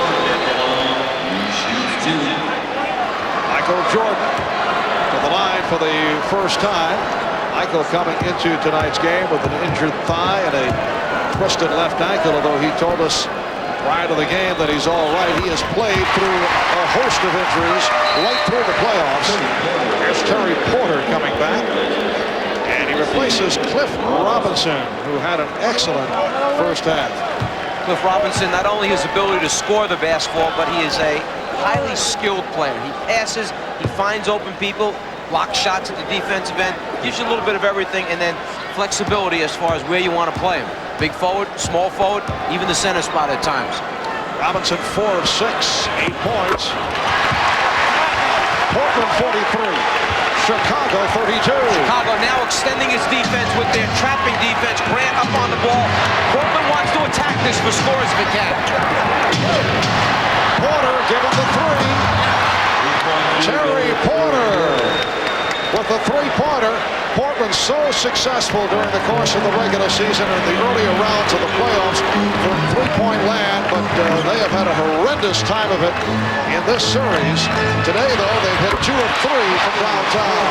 Michael Jordan to the line for the first time. Michael coming into tonight's game with an injured thigh and a twisted left ankle, although he told us prior to the game that he's all right. He has played through a host of injuries right through the playoffs. Here's Terry Porter coming back. And he replaces Cliff Robinson, who had an excellent first half. Cliff Robinson, not only his ability to score the basketball, but he is a highly skilled player. He passes, he finds open people, blocks shots at the defensive end, gives you a little bit of everything, and then flexibility as far as where you want to play him. Big forward, small forward, even the center spot at times. Robinson 4 of 6, 8 points. Portland 43. Chicago 32. Chicago now extending its defense with their trapping defense. Grant up on the ball. Portland wants to attack this for scores if it can. Porter given the three. Terry Porter with the three-pointer. Portland so successful during the course of the regular season and the earlier rounds of the playoffs from three-point land, but they have had a horrendous time of it in this series. Today, though, they've hit 2 of 3 from downtown.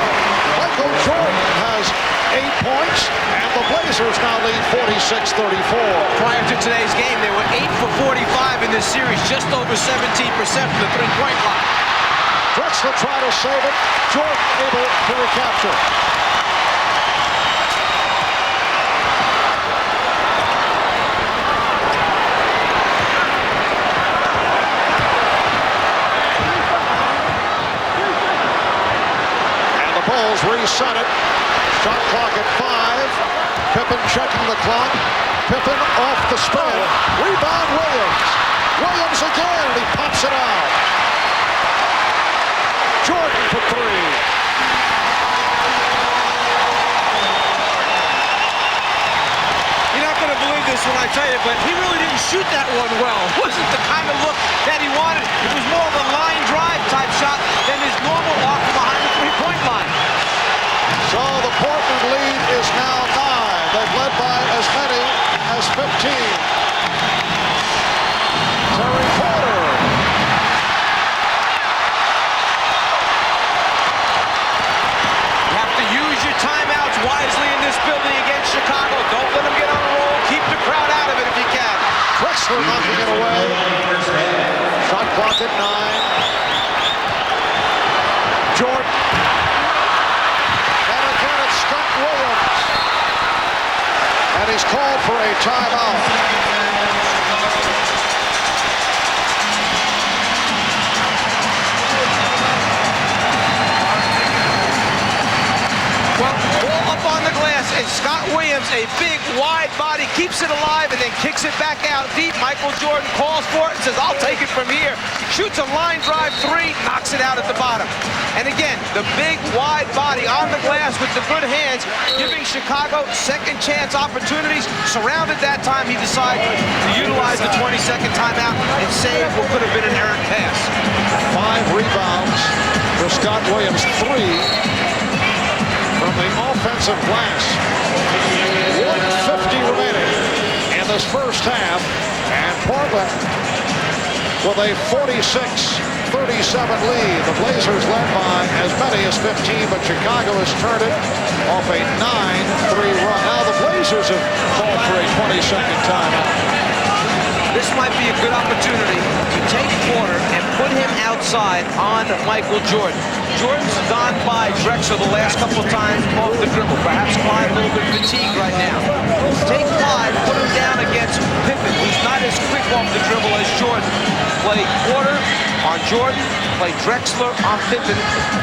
Michael Jordan has 8 points, and the Blazers now lead 46-34. Prior to today's game, they were 8 for 45 in this series, just over 17% from the three-point line. Drexler trying to save it. Jordan able to recapture. Bulls reset it. Shot clock at 5. Pippen checking the clock. Pippen off the spin. Rebound Williams. Williams again, and he pops it out. Jordan for 3. You're not going to believe this when I tell you, but he really didn't shoot that one well. It wasn't the kind of look that he wanted. It was more of a line drive type shot than his normal off behind the three-point line. So the Portland lead is now 9. They've led by as many as 15. Terry Porter. You have to use your timeouts wisely in this building against Chicago. Don't let them get on a roll. Keep the crowd out of it if you can. Drexler knocking it away. Shot clock at 9. Jordan. And again it's Scott Williams. And he's called for a timeout. Well, ball up on the glass, and Scott Williams, a big, wide body, keeps it alive and then kicks it back out deep. Michael Jordan calls for it and says, I'll take it from here. Shoots a line drive 3, knocks it out at the bottom. And again, the big, wide body on the glass with the good hands, giving Chicago second chance opportunities. Surrounded that time, he decided to utilize the 20-second timeout and save what could have been an errant pass. 5 rebounds for Scott Williams, 3 from the offensive glass. 1:50 remaining in this first half, and Portland with a 46-37 lead. The Blazers led by as many as 15, but Chicago has turned it off a 9-3 run. Now the Blazers have called for a 20-second timeout. This might be a good opportunity to take Porter and put him outside on Michael Jordan. Jordan's gone by Drexler the last couple of times off the dribble. Perhaps Clyde a little bit fatigued right now. Take Clyde, put him down against Pippen, who's not as quick off the dribble as Jordan. Play Porter on Jordan, play Drexler on Pippen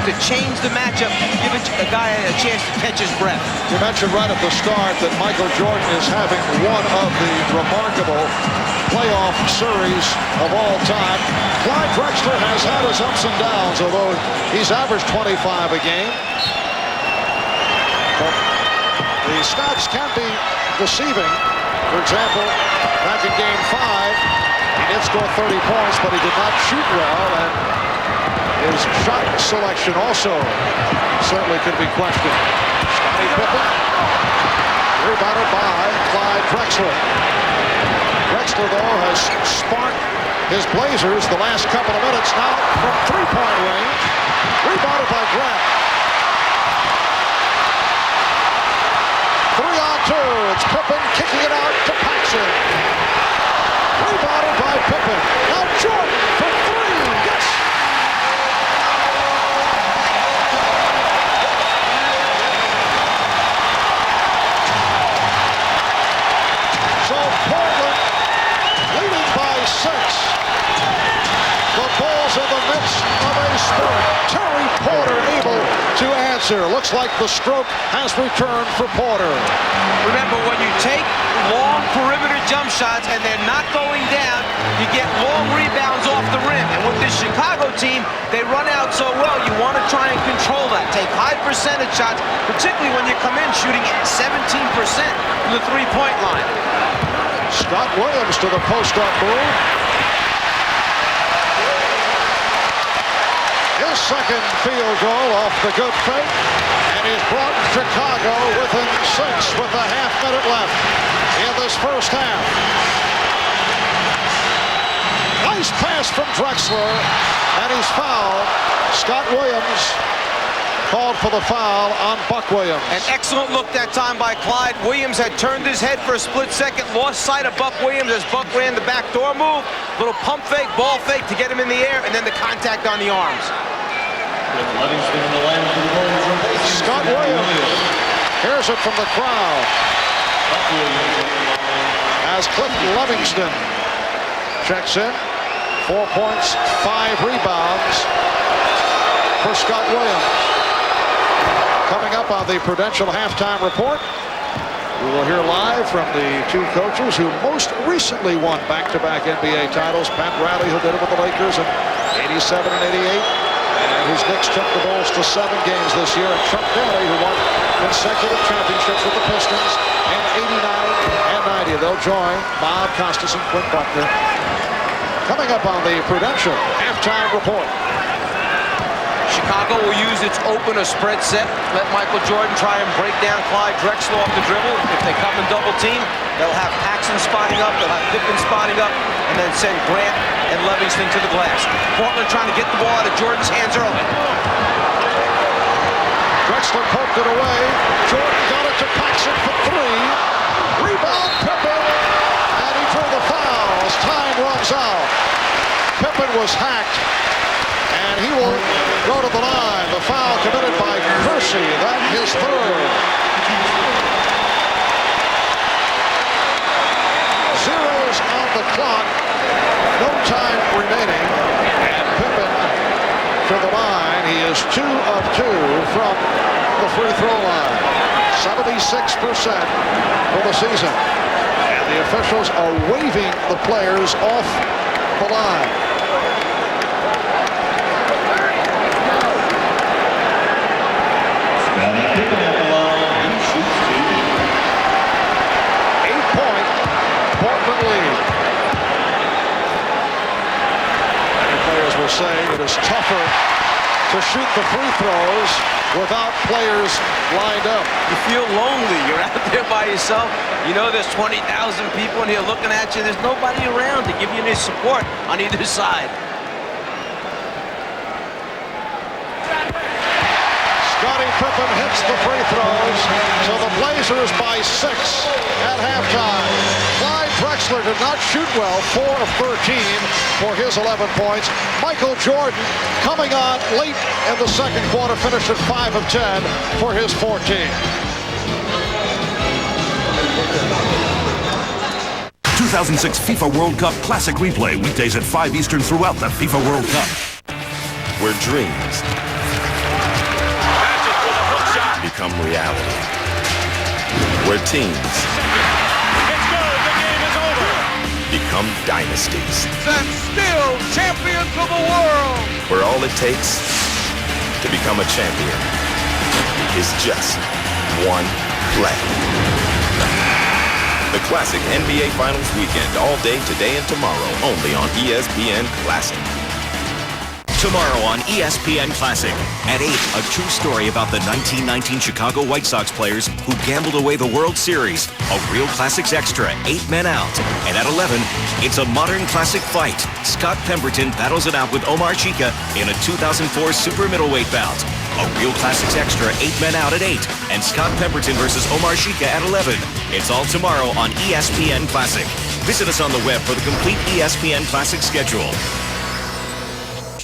to change the matchup, give a guy a chance to catch his breath. You mentioned right at the start that Michael Jordan is having one of the remarkable playoff series of all time. Clyde Drexler has had his ups and downs, although he's averaged 25 a game. But the stats can be deceiving. For example, back in Game 5, he did score 30 points, but he did not shoot well, and his shot selection also certainly could be questioned. Scottie Pippen, rebounded by Clyde Drexler. Drexler, though, has sparked his Blazers the last couple of minutes now from three-point range. Rebounded by Grant. 3-on-2. It's Pippen kicking it out to Paxson. Rebounded by Pippen. Now Jordan for three. Yes! So Portland leading by 6. The Bulls in the midst of a spurt. Terry Porter able to answer. Looks like the stroke has returned for Porter. Remember, when you take long perimeter jump shots and they're not going down, you get long rebounds off the rim. And with this Chicago team, they run out so well. You want to try and control that. Take high percentage shots, particularly when you come in shooting at 17% from the three-point line. Scott Williams to the post-up move. His second field goal off the good fake, and he's brought Chicago within 6 with a half-minute left in this first half. Nice pass from Drexler, and he's fouled. Scott Williams called for the foul on Buck Williams. An excellent look that time by Clyde. Williams had turned his head for a split second, lost sight of Buck Williams as Buck ran the backdoor move. Little pump fake, ball fake to get him in the air, and then the contact on the arms. Scott Williams hears it from the crowd as Cliff Livingston checks in. 4 points, 5 rebounds for Scott Williams. Coming up on the Prudential Halftime Report, we will hear live from the two coaches who most recently won back-to-back NBA titles. Pat Riley, who did it with the Lakers in 87 and 88, and whose Knicks took the Bulls to 7 games this year. And Chuck Daly, who won consecutive championships with the Pistons in 89 and 90. They'll join Bob Costas and Quinn Buckner. Coming up on the Prudential Halftime Report. Chicago will use its open or spread set. Let Michael Jordan try and break down Clyde Drexler off the dribble. If they come in double team, they'll have Paxson spotting up, they'll have Pippen spotting up, and then send Grant and Livingston to the glass. Portland trying to get the ball out of Jordan's hands early. Drexler poked it away. Jordan got it to Paxson for 3. Rebound Pippen, and he drew the foul as time runs out. Pippen was hacked, and he will go to the line. The foul committed by Kersey. That his 3rd. Zeros on the clock. No time remaining. And Pippen to the line. He is 2 of 2 from the free throw line. 76% for the season. And the officials are waving the players off the line. Saying it is tougher to shoot the free throws without players lined up. You feel lonely. You're out there by yourself. You know there's 20,000 people in here looking at you. There's nobody around to give you any support on either side. Scottie Pippen hits the free throws, so the Blazers by 6 at halftime. Clyde Drexler did not shoot well, 4 of 13 for his 11 points. Michael Jordan coming on late in the second quarter, finished at 5 of 10 for his 14. 2006 FIFA World Cup Classic Replay, weekdays at 5 Eastern throughout the FIFA World Cup. Where dreams become reality. Where teams become dynasties. And still champions of the world. Where all it takes to become a champion is just one play. The Classic NBA Finals weekend, all day today and tomorrow, only on ESPN Classic. Tomorrow on ESPN Classic. At 8, a true story about the 1919 Chicago White Sox players who gambled away the World Series. A Real Classics Extra, 8 men out. And at 11, it's a modern classic fight. Scott Pemberton battles it out with Omar Chica in a 2004 super middleweight bout. A Real Classics Extra, 8 men out at 8, and Scott Pemberton versus Omar Sheikha at 11. It's all tomorrow on ESPN Classic. Visit us on the web for the complete ESPN Classic schedule.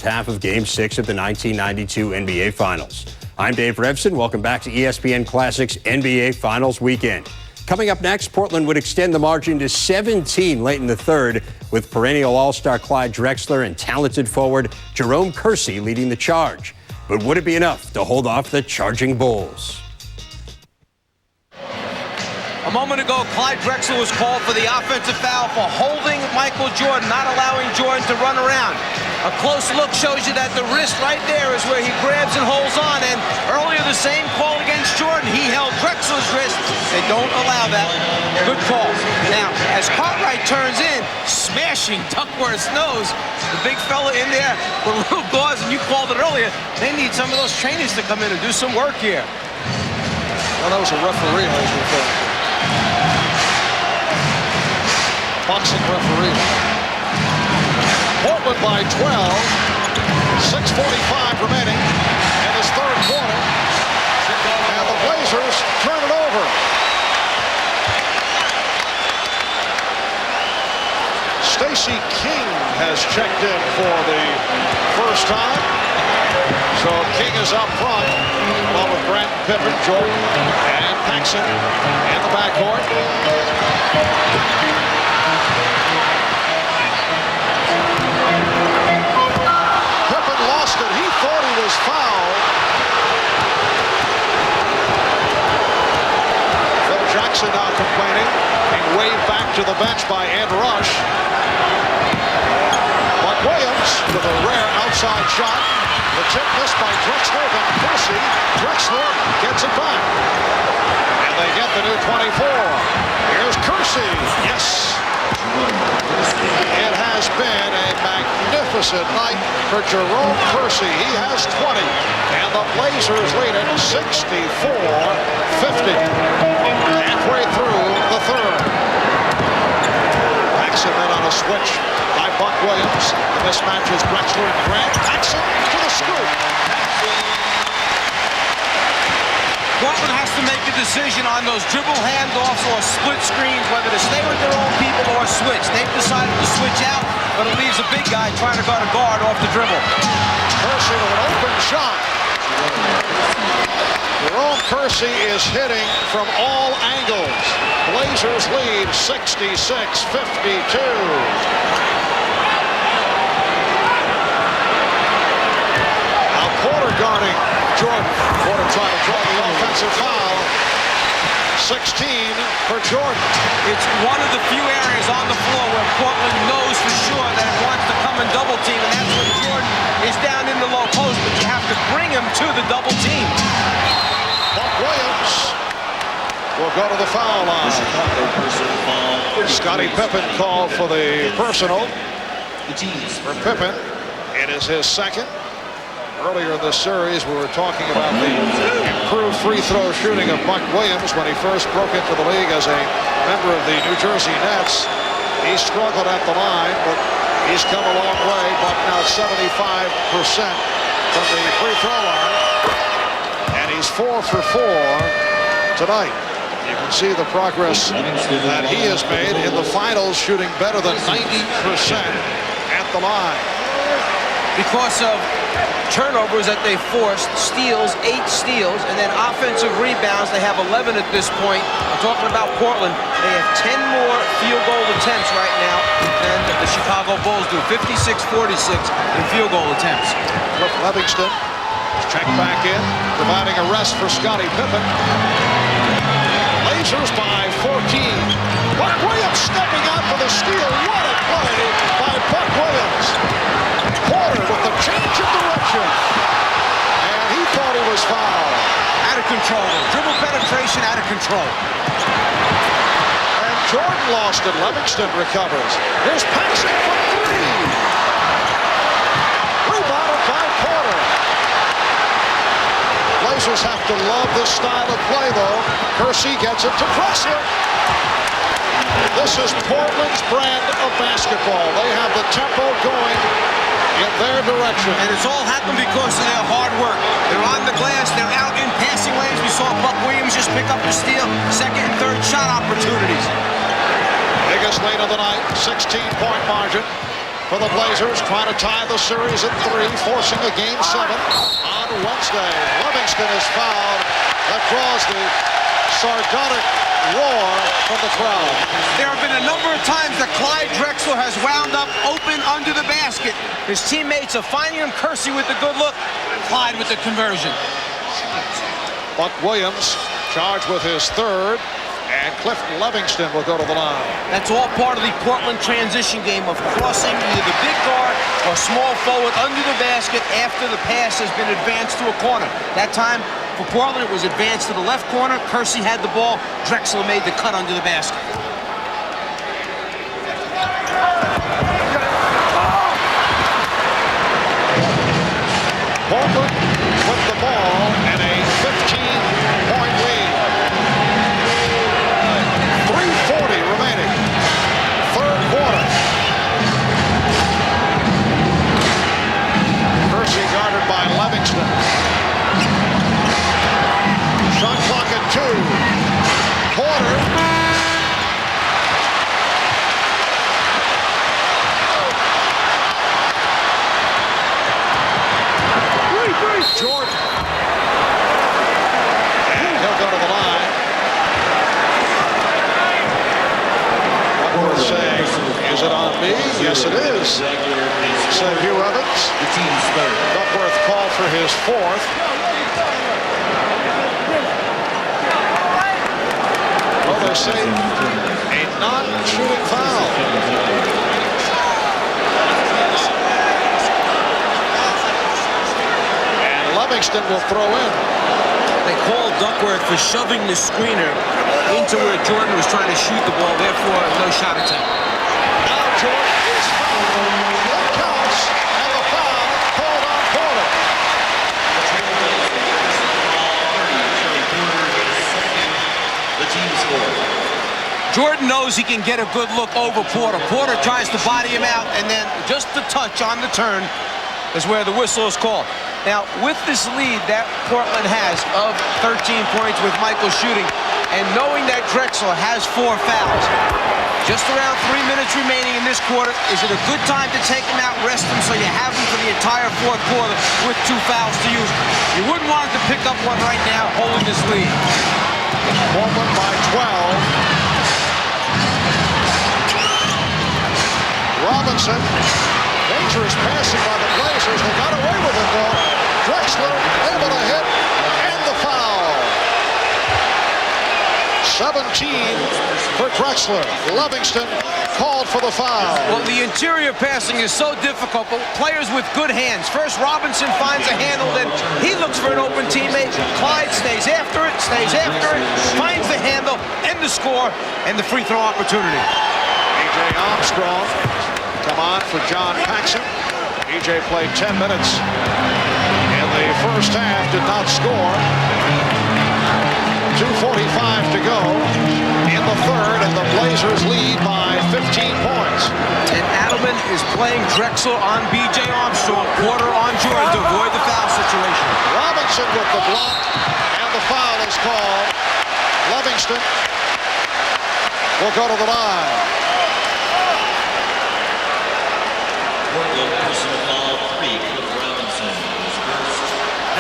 Half of Game 6 of the 1992 NBA Finals. I'm Dave Revson. Welcome back to ESPN Classic's NBA Finals weekend. Coming up next, Portland would extend the margin to 17 late in the third, with perennial All-Star Clyde Drexler and talented forward Jerome Kersey leading the charge. But would it be enough to hold off the charging Bulls? A moment ago, Clyde Drexler was called for the offensive foul for holding Michael Jordan, not allowing Jordan to run around. A close look shows you that the wrist right there is where he grabs and holds on. And earlier, the same call against Jordan. He held Drexler's wrist. They don't allow that. Good call. Now, as Cartwright turns in, smashing Duckworth's nose, the big fella in there with little gauze, and you called it earlier, they need some of those trainees to come in and do some work here. Well, that was a referee, I was referring to. Boxing referee. Portland by 12. 6:45 remaining in his third quarter. And the Blazers turn it over. Stacey King has checked in for the first time. So King is up front, along with Grant, Pippen, Jordan, and Paxson in the backcourt. Pippen lost it. He thought he was fouled. Phil Jackson now complaining, being waved back to the bench by Ed Rush. Buck Williams with a rare outside shot. The tip missed by Drexler, then Kersey. Drexler gets it back. And they get the new 24. Here's Kersey. Yes. It has been a magnificent night for Jerome Kersey. He has 20. And the Blazers lead it 64-50. Halfway through the third. Paxson then on a switch by Buck Williams. The mismatch is Drexler and Grant. Paxson to the scoop. Portland has to make a decision on those dribble handoffs or split screens, whether to stay with their own people or switch. They've decided to switch out, but it leaves a big guy trying to guard a guard off the dribble. Kersey with an open shot. Jerome Kersey is hitting from all angles. Blazers lead 66-52. Now Porter guarding Jordan. Porter trying to draw the offensive foul. 16 for Jordan. It's one of the few areas on the floor where Portland knows for sure that it wants to come and double team, and that's when Jordan is down in the low post, but you have to bring him to the double team. Buck Williams will go to the foul line. Scottie Pippen called for the personal for Pippen. It is his second. Earlier in this series, we were talking about the improved free throw shooting of Buck Williams when he first broke into the league as a member of the New Jersey Nets. He struggled at the line, but he's come a long way. Buck now 75% from the free throw line. And he's 4 for 4 tonight. You can see the progress that he has made in the finals, shooting better than 90% at the line. Because of turnovers that they forced, steals, 8 steals, and then offensive rebounds, they have 11 at this point. I'm talking about Portland. They have 10 more field goal attempts right now than the Chicago Bulls do. 56-46 in field goal attempts. Cliff Livingston checked back in, providing a rest for Scottie Pippen. Blazers by 14. Buck Williams stepping out for the steal. What a play by Buck Williams. Porter with the change of direction. And he thought he was fouled. Out of control. Dribble penetration out of control. And Jordan lost it. Livingston recovers. Here's Paxson for 3. Rebounded by Porter. Blazers have to love this style of play, though. Kersey gets it to Drexler. This is Portland's brand of basketball. They have the tempo going in their direction. And it's all happened because of their hard work. They're on the glass. They're out in passing lanes. We saw Buck Williams just pick up the steal. Second and third shot opportunities. Biggest lead of the night, 16-point margin for the Blazers, trying to tie the series at 3, forcing a Game 7 on Wednesday. Livingston is fouled. That draws the sardonic roar from the crowd. There have been a number of times that Clyde Drexler has wound up open under the basket. His teammates are finding him. Kersey with the good look, Clyde with the conversion. Buck Williams charged with his third, and Clifton Livingston will go to the line. That's all part of the Portland transition game of crossing either the big guard or small forward under the basket after the pass has been advanced to a corner. That time for Portland, it was advanced to the left corner. Kersey had the ball. Drexler made the cut under the basket. Portland with the ball and a 15-point lead. 3:40 remaining. Third quarter. Kersey guarded by Livingston. Shot clock at 2. Porter. Jordan. And he'll go to the line. Duckworth saying, is it on me? Yes, it is. Said Hugh Evans. Duckworth called for his 4th. Well, they say a non-shooting foul. And Livingston will throw in. They called Duckworth for shoving the screener into where Jordan was trying to shoot the ball, therefore no shot attempt. Now Jordan is fouled. That counts, and the foul called on Porter. The team score. Jordan knows he can get a good look over Porter. Porter tries to body him out, and then just the touch on the turn is where the whistle is called. Now, with this lead that Portland has of 13 points with Michael shooting, and knowing that Drexler has 4 fouls, just around 3 minutes remaining in this quarter, is it a good time to take him out, rest him, so you have him for the entire 4th quarter with 2 fouls to use? You wouldn't want him to pick up one right now, holding this lead. Portland by 12. Robinson, dangerous passing by the Blazers. They got away with it, though. Drexler able to hit, and the foul. 17 for Drexler. Livingston called for the foul. Well, the interior passing is so difficult, but players with good hands. First, Robinson finds a handle, then he looks for an open teammate. Clyde stays after it, finds the handle, and the score, and the free throw opportunity. E.J. Armstrong come on for John Paxson. E.J. played 10 minutes in the first half, did not score. 2:45 to go in the third, and the Blazers lead by 15 points. And Adelman is playing Drexler on B.J. Armstrong, Porter on Jordan to avoid the foul situation. Robinson with the block, and the foul is called. Livingston will go to the line.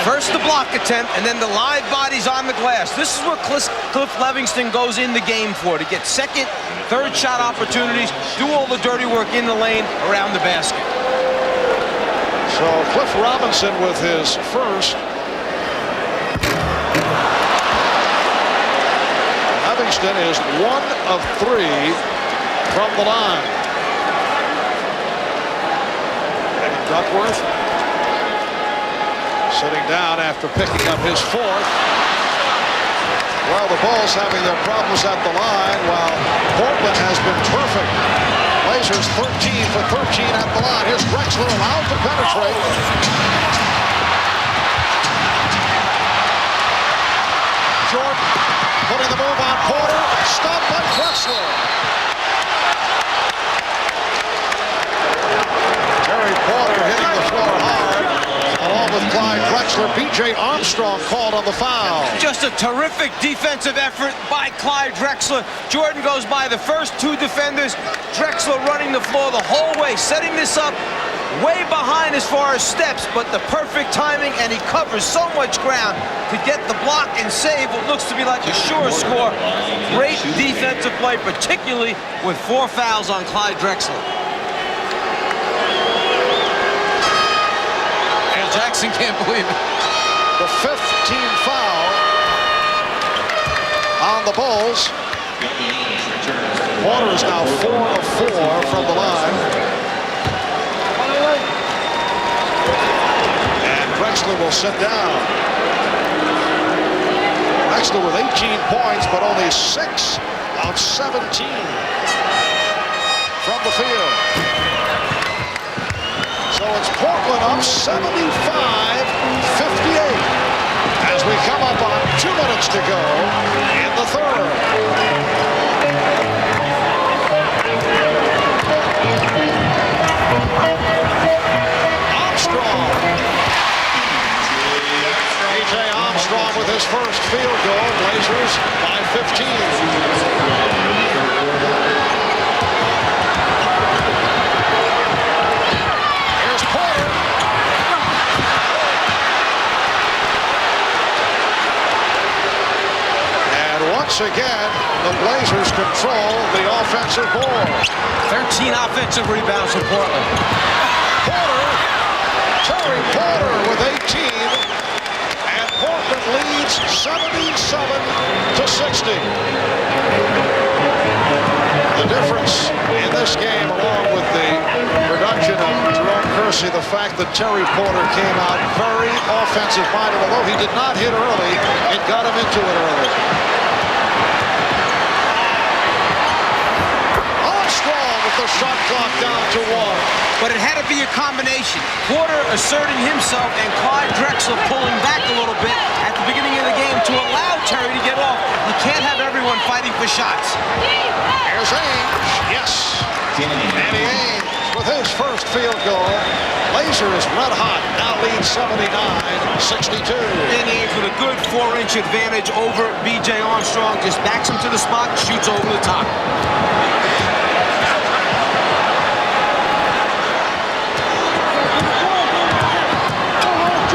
First the block attempt, and then the live bodies on the glass. This is what Cliff Livingston goes in the game for, to get second, third shot opportunities, do all the dirty work in the lane around the basket. So Cliff Robinson with his first. Livingston is 1 of 3 from the line. And Duckworth sitting down after picking up his 4th. Well, the Bulls having their problems at the line, while Portland has been terrific. Blazers 13 for 13 at the line. Here's Drexler allowed to penetrate. Jordan putting the move on Porter. Stopped by Drexler. Terry Porter hitting Drexler. B.J. Armstrong called on the foul. Just a terrific defensive effort by Clyde Drexler. Jordan goes by the first two defenders. Drexler running the floor the whole way, setting this up way behind as far as steps, but the perfect timing, and he covers so much ground to get the block and save what looks to be like a sure score. Great defensive play, particularly with 4 fouls on Clyde Drexler. And Jackson can't believe it. The 5th team foul on the Bulls. Porter is now 4 of 4 from the line. Drexler will sit down. Drexler with 18 points, but only 6 of 17 from the field. So it's Portland up 75-58 as we come up on 2 minutes to go in the third. Armstrong with his first field goal. Blazers by 15. Here's Porter. And once again, the Blazers control the offensive board. 13 offensive rebounds for Portland. Terry Porter with 18. Portland leads 77-60. The difference in this game, along with the production of Jerome Kersey, the fact that Terry Porter came out very offensive-minded. Although he did not hit early, it got him into it early. Armstrong with the shot clock down to 1. But it had to be a combination. Porter asserting himself and Clyde Drexler pulling back a little bit at the beginning of the game to allow Terry to get off. You can't have everyone fighting for shots. Here's Ainge. Yes. Danny Ainge with his first field goal. Laser is red hot. Now leads 79-62. Danny Ainge with a good 4-inch advantage over B.J. Armstrong. Just backs him to the spot, shoots over the top.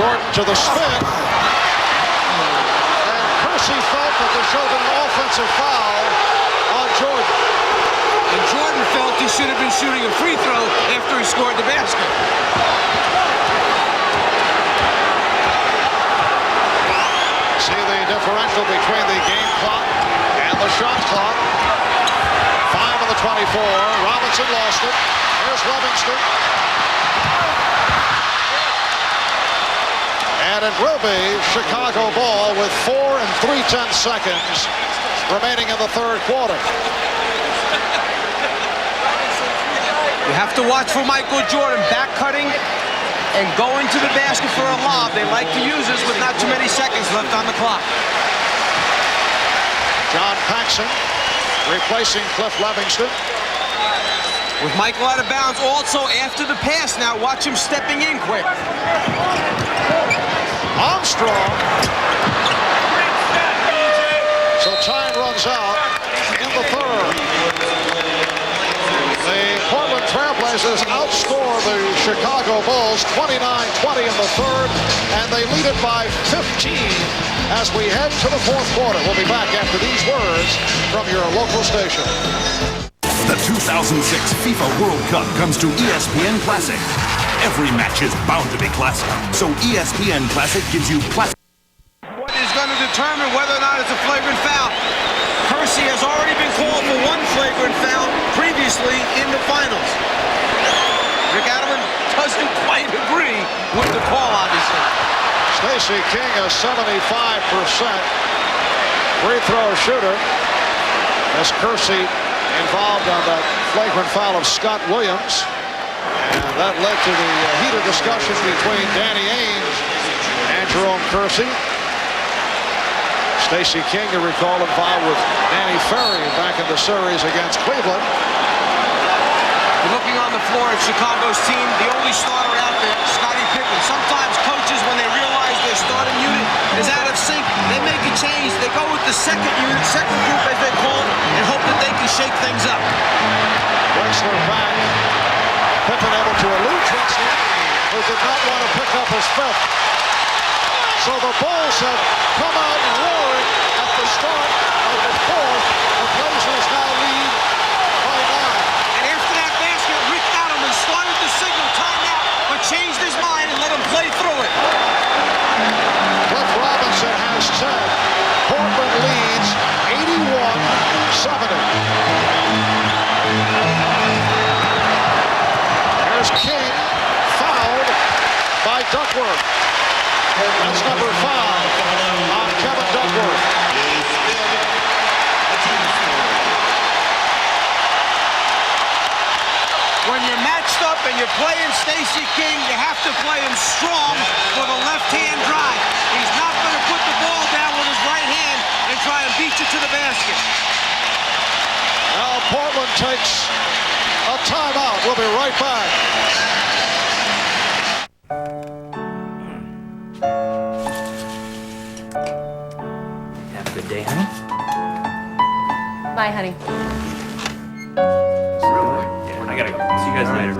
Jordan to the spin. And Kersey felt that there showed an offensive foul on Jordan. And Jordan felt he should have been shooting a free throw after he scored the basket. See the differential between the game clock and the shot clock. 5 on the 24. Robinson lost it. Here's Livingston. And it will be Chicago ball with 4 3/10 seconds remaining in the third quarter. You have to watch for Michael Jordan back cutting and going to the basket for a lob. They like to use this with not too many seconds left on the clock. John Paxson replacing Cliff Livingston. With Michael out of bounds also after the pass now. Watch him stepping in quick. Armstrong. So time runs out in the third. The Portland Trailblazers outscore the Chicago Bulls 29-20 in the third, and they lead it by 15 as we head to the fourth quarter. We'll be back after these words from your local station. The 2006 FIFA World Cup comes to ESPN Classic. Every match is bound to be classic, so ESPN Classic gives you classic. What is going to determine whether or not it's a flagrant foul? Kersey has already been called for 1 flagrant foul previously in the finals. Rick Adelman doesn't quite agree with the call, obviously. Stacey King, a 75% free throw shooter, as Kersey involved on that flagrant foul of Scott Williams. And that led to the heated discussion between Danny Ainge and Jerome Kersey. Stacey King, you recall, involved with Danny Ferry back in the series against Cleveland. You're looking on the floor at Chicago's team, the only starter out there, Scottie Pippen. Sometimes coaches, when they realize their starting unit is out of sync, they make a change. They go with the second unit, second group as they call it, and hope that they can shake things up. Drexler back. Pippen able to elude Drexler, who did not want to pick up his fifth. So the Bulls have come out roaring at the start of the fourth. The Blazers now lead by 9. And after that basket, Rick Adelman started to signal timeout, but changed his mind and let him play through it. Cliff Robinson has 10. Portland leads 81-70. Here's King, fouled by Duckworth. That's number 5 on Kevin Duckworth. When you're matched up and you're playing Stacey King, you have to play him strong for the left-hand drive. He's not going to put the ball down with his right hand and try and beat you to the basket. Now Portland takes a timeout. We'll be right back. Have a good day, honey. Bye, honey. I gotta go. See you guys later.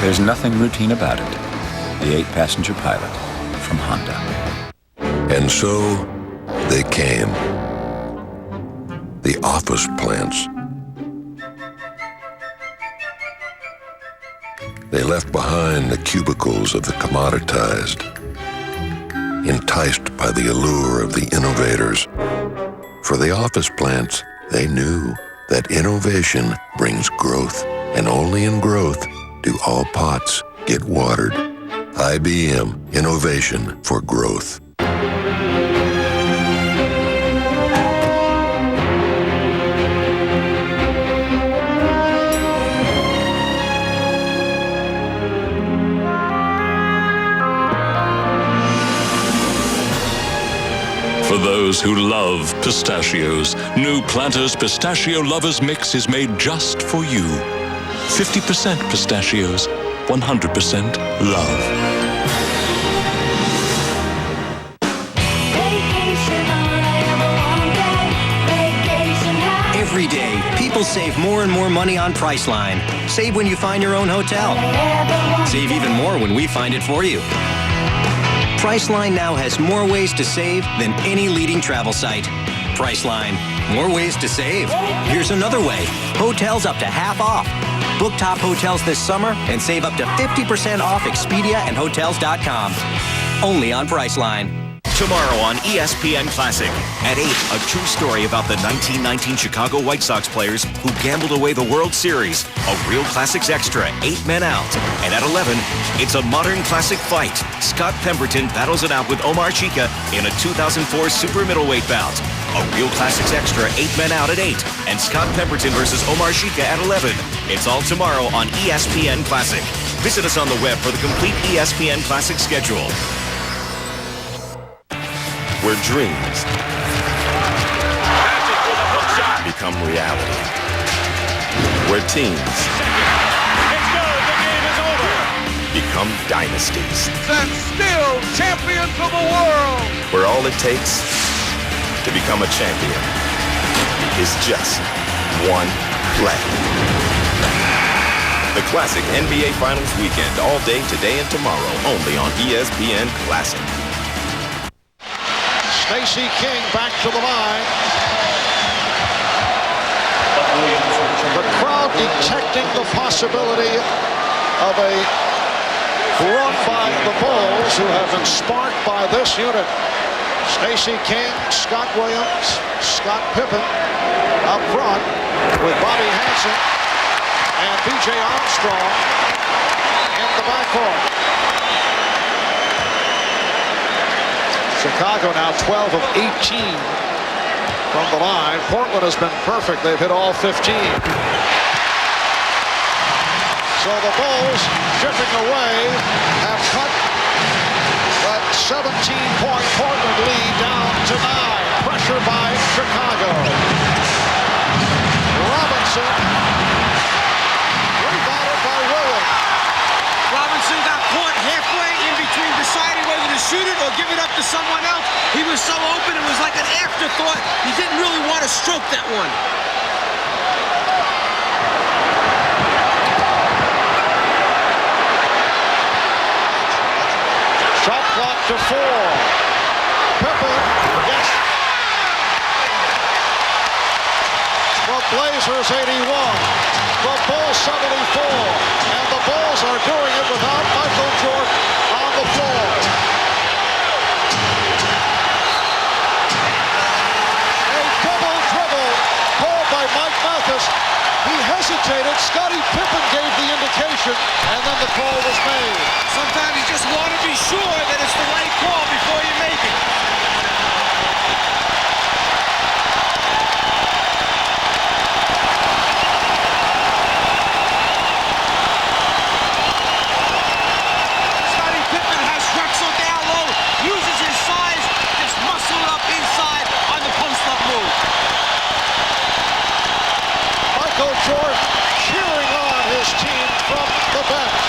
There's nothing routine about it. The 8-passenger Pilot from Honda. And so they came. The office plants. They left behind the cubicles of the commoditized, enticed by the allure of the innovators. For the office plants, they knew that innovation brings growth, and only in growth do all pots get watered. IBM, innovation for growth. For those who love pistachios, new Planters Pistachio Lovers Mix is made just for you. 50% pistachios, 100% love. Every day, people save more and more money on Priceline. Save when you find your own hotel. Save even more when we find it for you. Priceline now has more ways to save than any leading travel site. Priceline, more ways to save. Here's another way. Hotels up to half off. Book top hotels this summer and save up to 50% off Expedia and Hotels.com. Only on Priceline. Tomorrow on ESPN Classic. At 8, a true story about the 1919 Chicago White Sox players who gambled away the World Series. A Real Classics Extra, 8 men out. And at 11, it's a modern classic fight. Scott Pemberton battles it out with Omar Chica in a 2004 super middleweight bout. A Real Classics Extra, 8 men out at 8. And Scott Pemberton versus Omar Chica at 11. It's all tomorrow on ESPN Classic. Visit us on the web for the complete ESPN Classic schedule. Where dreams become reality. Where teams become dynasties. And still champions of the world. Where all it takes to become a champion is just one play. The Classic NBA Finals weekend, all day today and tomorrow, only on ESPN Classic. Stacey King back to the line. The crowd detecting the possibility of a run by the Bulls, who have been sparked by this unit. Stacey King, Scott Williams, Scott Pippen up front with Bobby Hansen and B.J. Armstrong in the backcourt. Chicago now 12 of 18 from the line. Portland has been perfect. They've hit all 15. So the Bulls, chipping away, have cut that 17-point Portland lead down to 9. Pressure pressure by Chicago. Robinson. Rebounded by Williams. Robinson got caught halfway in between deciding whether to shoot it or give it up to someone else. He was so open, it was like an afterthought. He didn't really want to stroke that one. Shot clock to 4. Pippen gets the Blazers 81. The Bulls 74. And the Bulls are doing it without Michael Jordan on the floor. A double dribble called by Mike Mathis. He hesitated. Scottie Pippen gave the indication, and then the call was made. Sometimes you just want to be sure that it's the right call before you make it. Scottie Pippen has Drexel down low, uses his size, just muscle it up inside on the post-up move. Michael Jordan cheering on his team from the bench.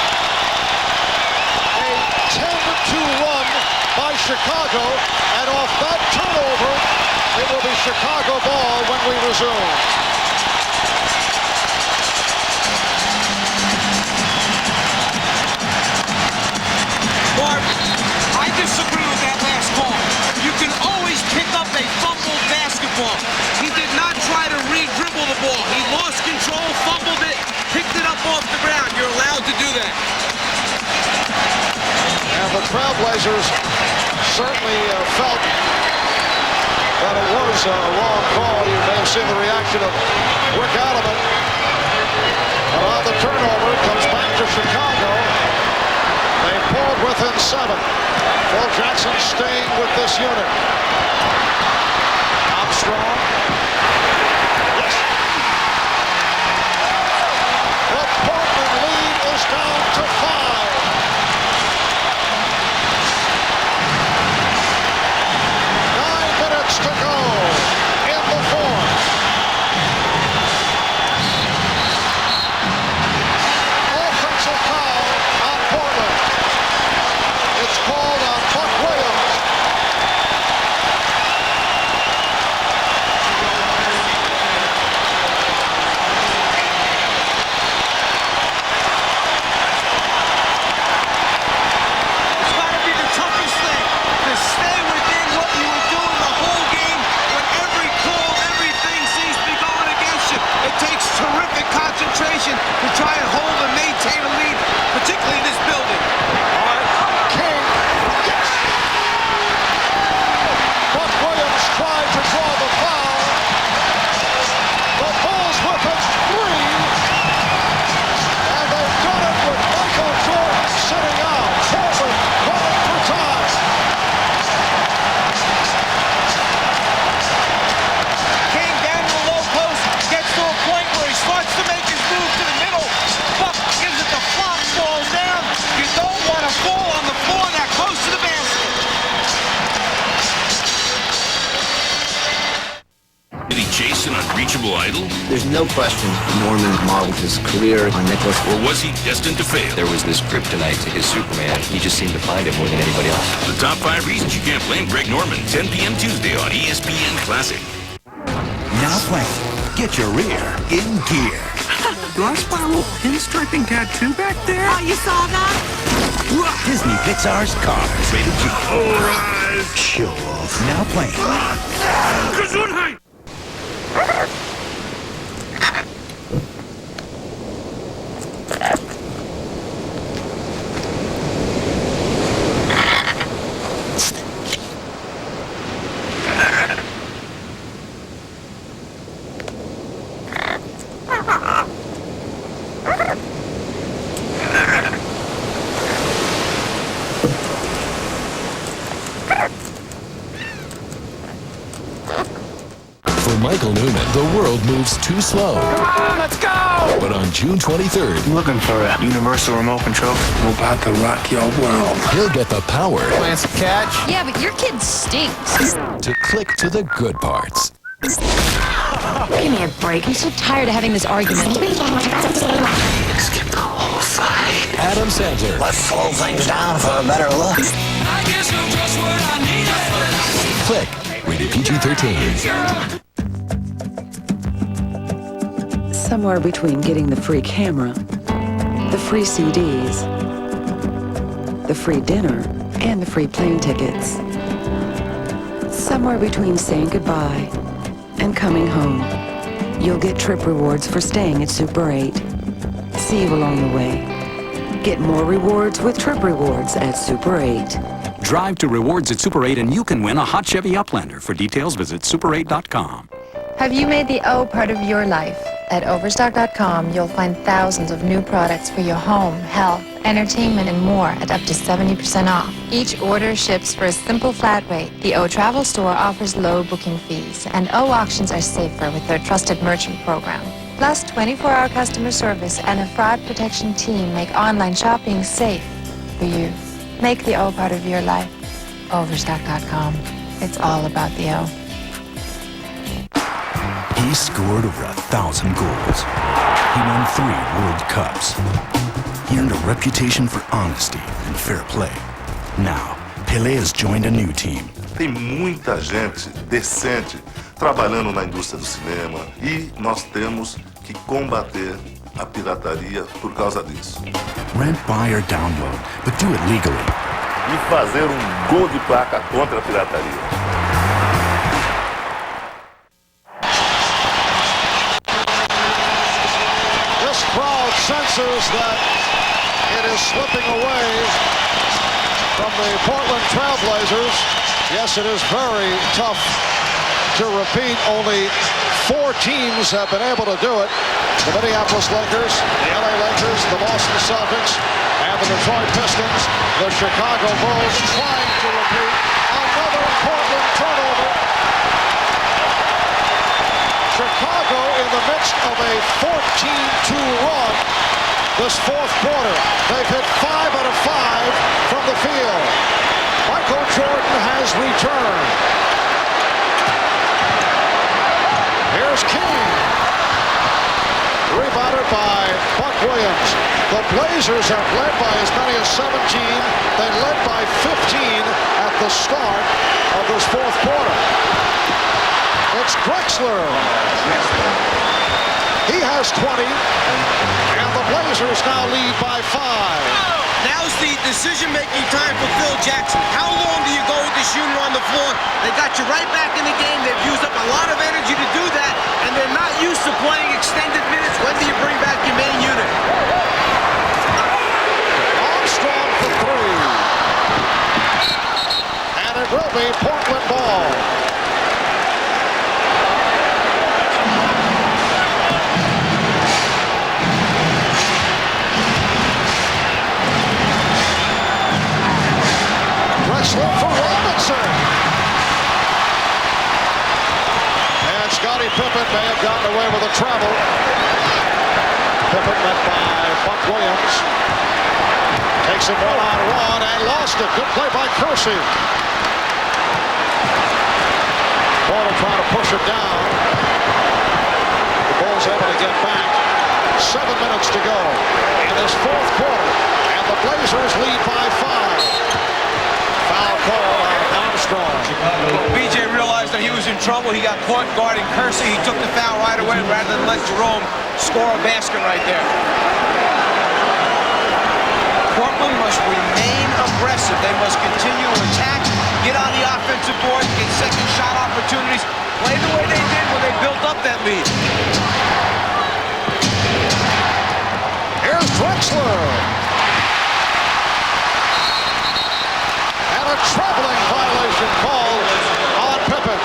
A 10-2 run by Chicago, and off that turnover, it will be Chicago ball when we resume. Mark, I disagree with that last call. You can always pick up a fumbled basketball. He did not try to re-dribble the ball. He lost control, fumbled it, picked it up off the ground. You're allowed to do that. And the Trailblazers certainly felt that it was a wrong call. You may have seen the reaction of Rick Adelman. But on the turnover, it comes back to Chicago. They pulled within 7. Phil Jackson staying with this unit. Armstrong. Yes. The Portland lead is down to 5. 9 minutes to go in the fourth. Offensive foul on Portland. It's called on Buck Williams. It's got to be the toughest thing to stay within what you were doing the whole game when every call, everything seems to be going against you. It takes terrific concentration to try and hold and maintain a lead, particularly in this building. King. Yes. Buck Williams tried to draw the foul. The Bulls with it 3. And they've done it with Michael Jordan sitting out. Portland calling for time. King down to the low post, gets to a point where he starts to make his move to the middle. Buck gives it the flop, falls down. You don't want to fall on the floor that close to the basket. Did he chase an unreachable idol? There's no question Norman modeled his career on Nicholas. Or was he destined to fail? There was this kryptonite to his Superman. He just seemed to find it more than anybody else. The top 5 reasons you can't blame Greg Norman. 10 p.m. Tuesday on ESPN Classic. Now playing. Get your rear in gear. Do I spot a little pinstriping tattoo back there? Oh, you saw that? Disney Pixar's Cars. Rated G. All right. Show off. Now playing. Gesundheit! For Michael Newman, the world moves too slow. Come on, let's go! But on June 23rd, I'm looking for a universal remote control. I'm about to rock your world. he'll get the power Plants catch. Yeah, but your kid stinks. to click to the good parts. Give me a break. I'm so tired of having this argument. Skip the whole fight. Adam Sandler. Let's slow things down for a better look. I guess I'm just what I need. Click. Rated PG-13. Somewhere between getting the free camera, the free CDs, the free dinner, and the free plane tickets. Somewhere between saying goodbye and coming home, you'll get trip rewards for staying at Super 8. See you along the way. Get more rewards with trip rewards at Super 8. Drive to rewards at Super 8 and you can win a hot Chevy Uplander. For details, visit super8.com. Have you made the O part of your life? At Overstock.com, you'll find thousands of new products for your home, health, entertainment, and more at up to 70% off. Each order ships for a simple flat rate. The O Travel Store offers low booking fees, and O auctions are safer with their trusted merchant program. Plus, 24-hour customer service and a fraud protection team make online shopping safe for you. Make the O part of your life. Overstock.com. It's all about the O. He scored over 1,000 goals. He won 3 World Cups. He earned a reputation for honesty and fair play. Now, Pelé has joined a new team. Tem muita gente decente trabalhando na indústria do cinema e nós temos que combater a pirataria por causa disso. Rent, buy, or download, but do it legally. E fazer gol de placa contra a pirataria. Senses that it is slipping away from the Portland Trailblazers. Yes, it is very tough to repeat. Only 4 teams have been able to do it. The Minneapolis Lakers, the LA Lakers, the Boston Celtics, and the Detroit Pistons. The Chicago Bulls trying to repeat. Another Portland turnover. Chicago in the midst of a 14-2 run this fourth quarter. They've hit 5 out of 5 from the field. Michael Jordan has returned. Here's King. Rebounded by Buck Williams. The Blazers have led by as many as 17. They led by 15 at the start of this fourth quarter. It's Drexler. He has 20, and the Blazers now lead by 5. Now's the decision-making time for Phil Jackson. How long do you go with this unit on the floor? They got you right back in the game. They've used up a lot of energy to do that, and they're not used to playing extended minutes. When do you bring back your main unit? Armstrong for 3. And it will be Portland ball. Drexler for Robinson. And Scottie Pippen may have gotten away with a travel. Pippen met by Buck Williams. Takes it 1-on-1 and lost it. Good play by Kersey. Porter trying to push it down. The Bulls able to get back. 7 minutes to go in this fourth quarter. And the Blazers lead by 5. Foul call on Armstrong. BJ realized that he was in trouble. He got caught guarding Kersey. He took the foul right away rather than let Jerome score a basket right there. Portland must remain aggressive. They must continue to attack, get on the offensive board, get second shot opportunities, play the way they did when they built up that lead. Here's Drexler. A troubling violation call on Pippen.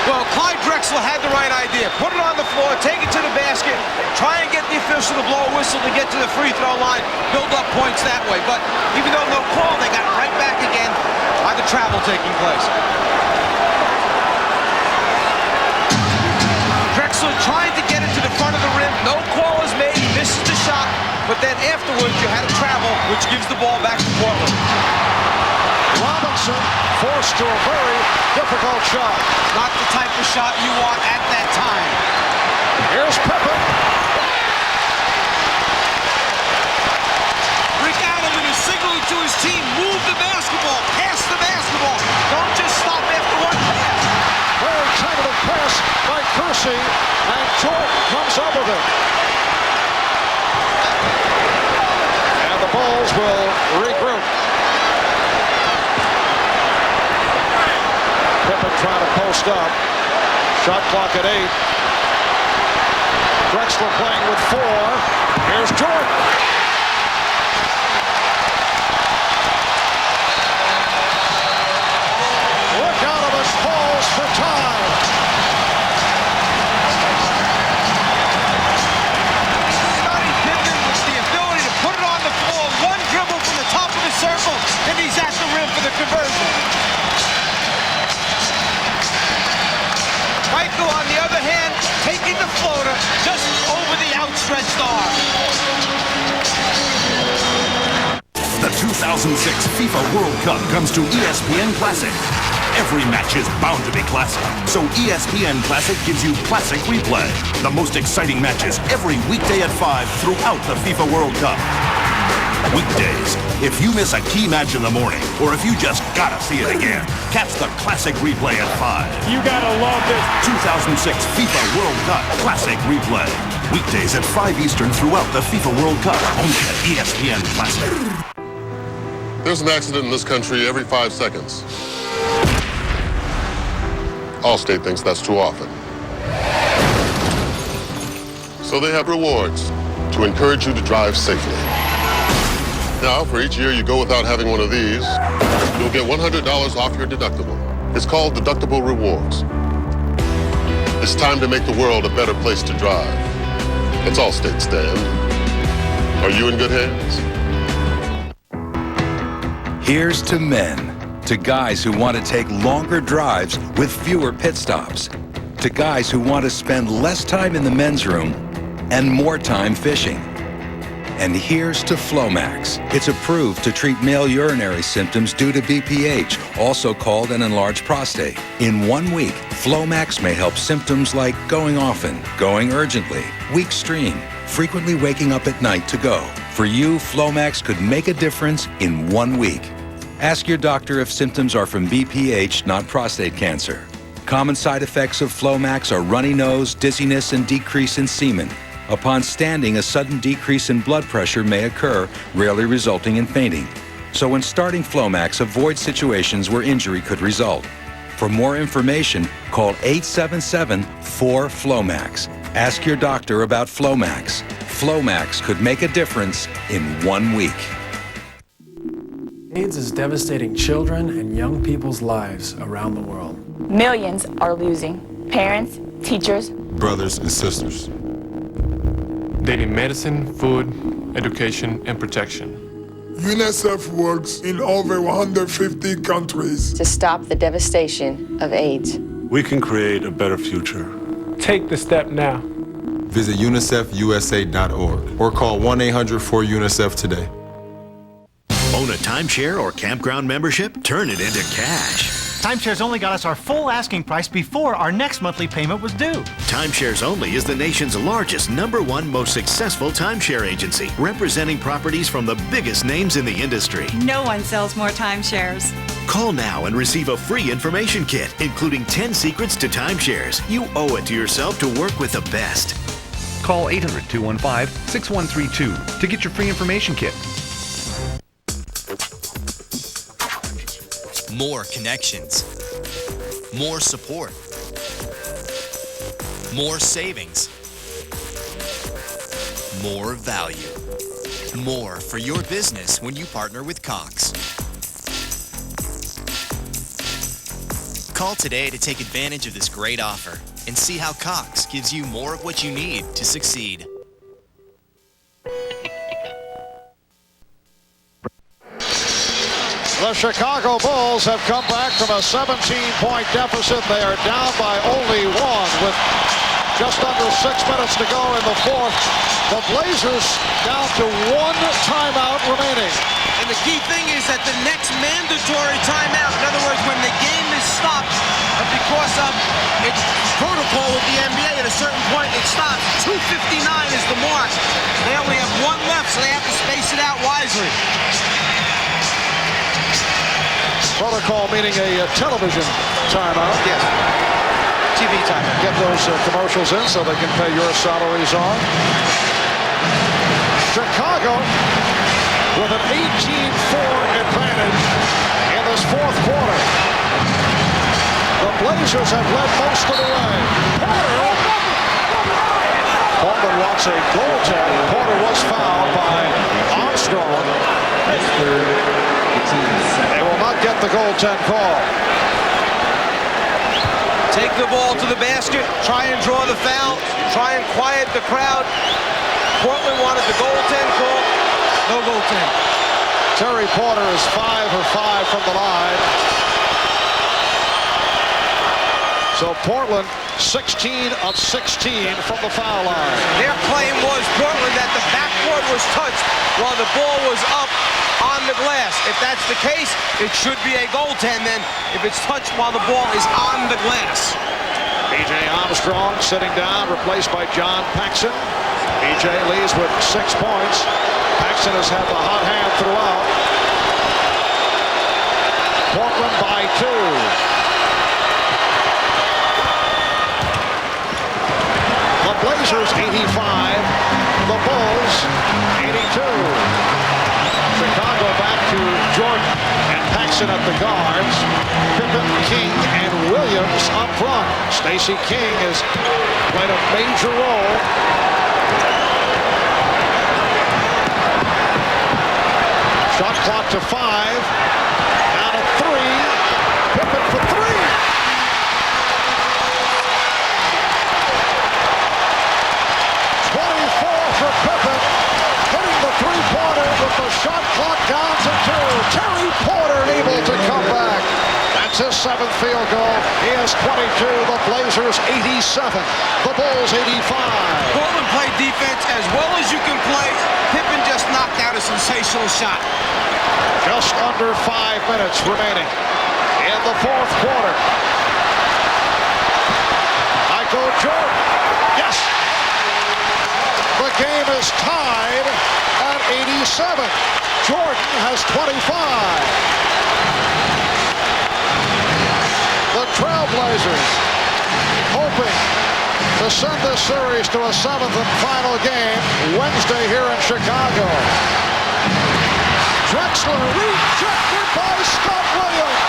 Well, Clyde Drexler had the right idea. Put it on the floor, take it to the basket, try and get the official to blow a whistle to get to the free throw line, build up points that way. But even though no call, they got it right back again by the travel taking place. Drexler trying to get it to the front of the rim. No call is made. He misses which gives the ball back to Portland. Robinson forced to a very difficult shot. Not the type of shot you want at that time. Here's Pippen. Rick Allen is signaling to his team, move the basketball, pass the basketball. Don't just stop after one pass. Very tentative pass by Kersey, and Jordan comes up with it. And the Bulls will regroup. Pippen trying to post up. Shot clock at 8. Drexler playing with 4. Here's Jordan. Look out of his balls for time. Scottie Pippen with the ability to put it on the floor, one dribble from the top of the circle, and he's at the rim for the conversion. Michael, on the other hand, taking the floater just over the outstretched arm. The 2006 FIFA World Cup comes to ESPN Classic. Every match is bound to be classic, so ESPN Classic gives you Classic Replay. The most exciting matches every weekday at 5 throughout the FIFA World Cup. Weekdays, if you miss a key match in the morning, or if you just gotta see it again, catch the Classic Replay at 5. You gotta love this. 2006 FIFA World Cup Classic Replay. Weekdays at 5 Eastern throughout the FIFA World Cup, only at ESPN Classic. There's an accident in this country every 5 seconds. Allstate thinks that's too often. So they have rewards to encourage you to drive safely. Now, for each year you go without having one of these, you'll get $100 off your deductible. It's called Deductible Rewards. It's time to make the world a better place to drive. That's Allstate, Stan. Are you in good hands? Here's to men, to guys who want to take longer drives with fewer pit stops, to guys who want to spend less time in the men's room and more time fishing. And here's to Flomax. It's approved to treat male urinary symptoms due to BPH, also called an enlarged prostate. In 1 week, Flomax may help symptoms like going often, going urgently, weak stream, frequently waking up at night to go. For you, Flomax could make a difference in 1 week. Ask your doctor if symptoms are from BPH, not prostate cancer. Common side effects of Flomax are runny nose, dizziness, and decrease in semen. Upon standing, a sudden decrease in blood pressure may occur, rarely resulting in fainting. So when starting Flomax, avoid situations where injury could result. For more information, call 877-4FLOMAX. Ask your doctor about Flomax. Flomax could make a difference in 1 week. AIDS is devastating children and young people's lives around the world. Millions are losing parents, teachers, brothers and sisters. They need medicine, food, education, and protection. UNICEF works in over 150 countries to stop the devastation of AIDS. We can create a better future. Take the step now. Visit UNICEFUSA.org or call 1-800-4UNICEF today. Own a timeshare or campground membership? Turn it into cash. Timeshares Only got us our full asking price before our next monthly payment was due. Timeshares Only is the nation's largest, #1 most successful timeshare agency, representing properties from the biggest names in the industry. No one sells more timeshares. Call now and receive a free information kit, including 10 secrets to timeshares. You owe it to yourself to work with the best. Call 800-215-6132 to get your free information kit. More connections, more support, more savings, more value, more for your business when you partner with Cox. Call today to take advantage of this great offer and see how Cox gives you more of what you need to succeed. The Chicago Bulls have come back from a 17-point deficit. They are down by only 1 with Just under 6 minutes to go in the fourth. The Blazers down to 1 timeout remaining. And the key thing is that the next mandatory timeout, in other words, when the game is stopped because of its protocol with the NBA, at a certain point it stops. 2:59 is the mark. They only have 1 left, so they have to space it out wisely. Protocol meaning a television timeout. Yes. TV timeout. Get those commercials in so they can pay your salaries on. Chicago with an 18-4 advantage in this fourth quarter. The Blazers have led most of the way. Portland wants a goaltend. Porter was fouled by Armstrong. They will not get the goaltend call. Take the ball to the basket, try and draw the foul, try and quiet the crowd. Portland wanted the goaltend call. No goaltend. Terry Porter is 5 for 5 from the line. So Portland 16 of 16 from the foul line. Their claim was, Portland, that the backboard was touched while the ball was up on the glass. If that's the case, it should be a goaltend then if it's touched while the ball is on the glass. B.J. Armstrong sitting down, replaced by John Paxson. B.J. leads with 6 points. Paxson has had the hot hand throughout. Portland by 2. The Blazers 85, the Bulls 82. Chicago back to Jordan and Paxson at the guards. Pippen, King, and Williams up front. Stacey King has played a major role. Shot clock to 5. Down to 3. Pippen for 3. 24 for Pippen, hitting the three-pointer with the shot clock down to 2. Terry Porter able to come back. That's his 7th field goal. He has 22. The Blazers 87. The Bulls 85. Portland played defense as well as you can play. Pippen just knocked out a sensational shot. Just under 5 minutes remaining in the fourth quarter. Michael Jordan. Yes. The game is tied at 87. Jordan has 25. The Trailblazers hoping to send this series to a 7th and final game Wednesday here in Chicago. Drexler rejected by Scott Williams.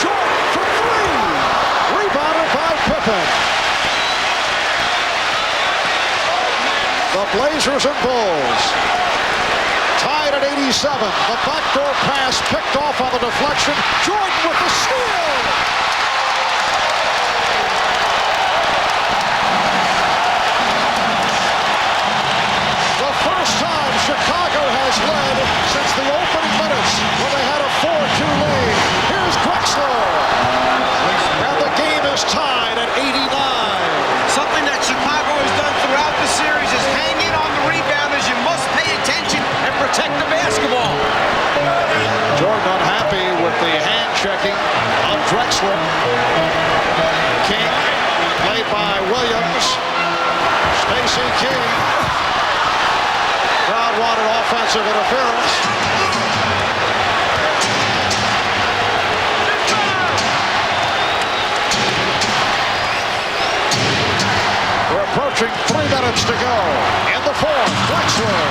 Jordan for 3. Rebounded by Pippen. The Blazers and Bulls tied at 87. The backdoor pass picked off on the deflection. Jordan with the steal. The first time Chicago has led since the opening minutes when they had a 4-2 lead. Here's Drexler. And the game is tied at 89. Something that Chicago has done throughout the series is hang in on the rebounders. You must pay attention and protect the basketball. Jordan unhappy with the hand checking of Drexler. King played by Williams. Stacey King. Crowd wanted offensive interference. We're approaching 3 minutes to go in the fourth. Drexler.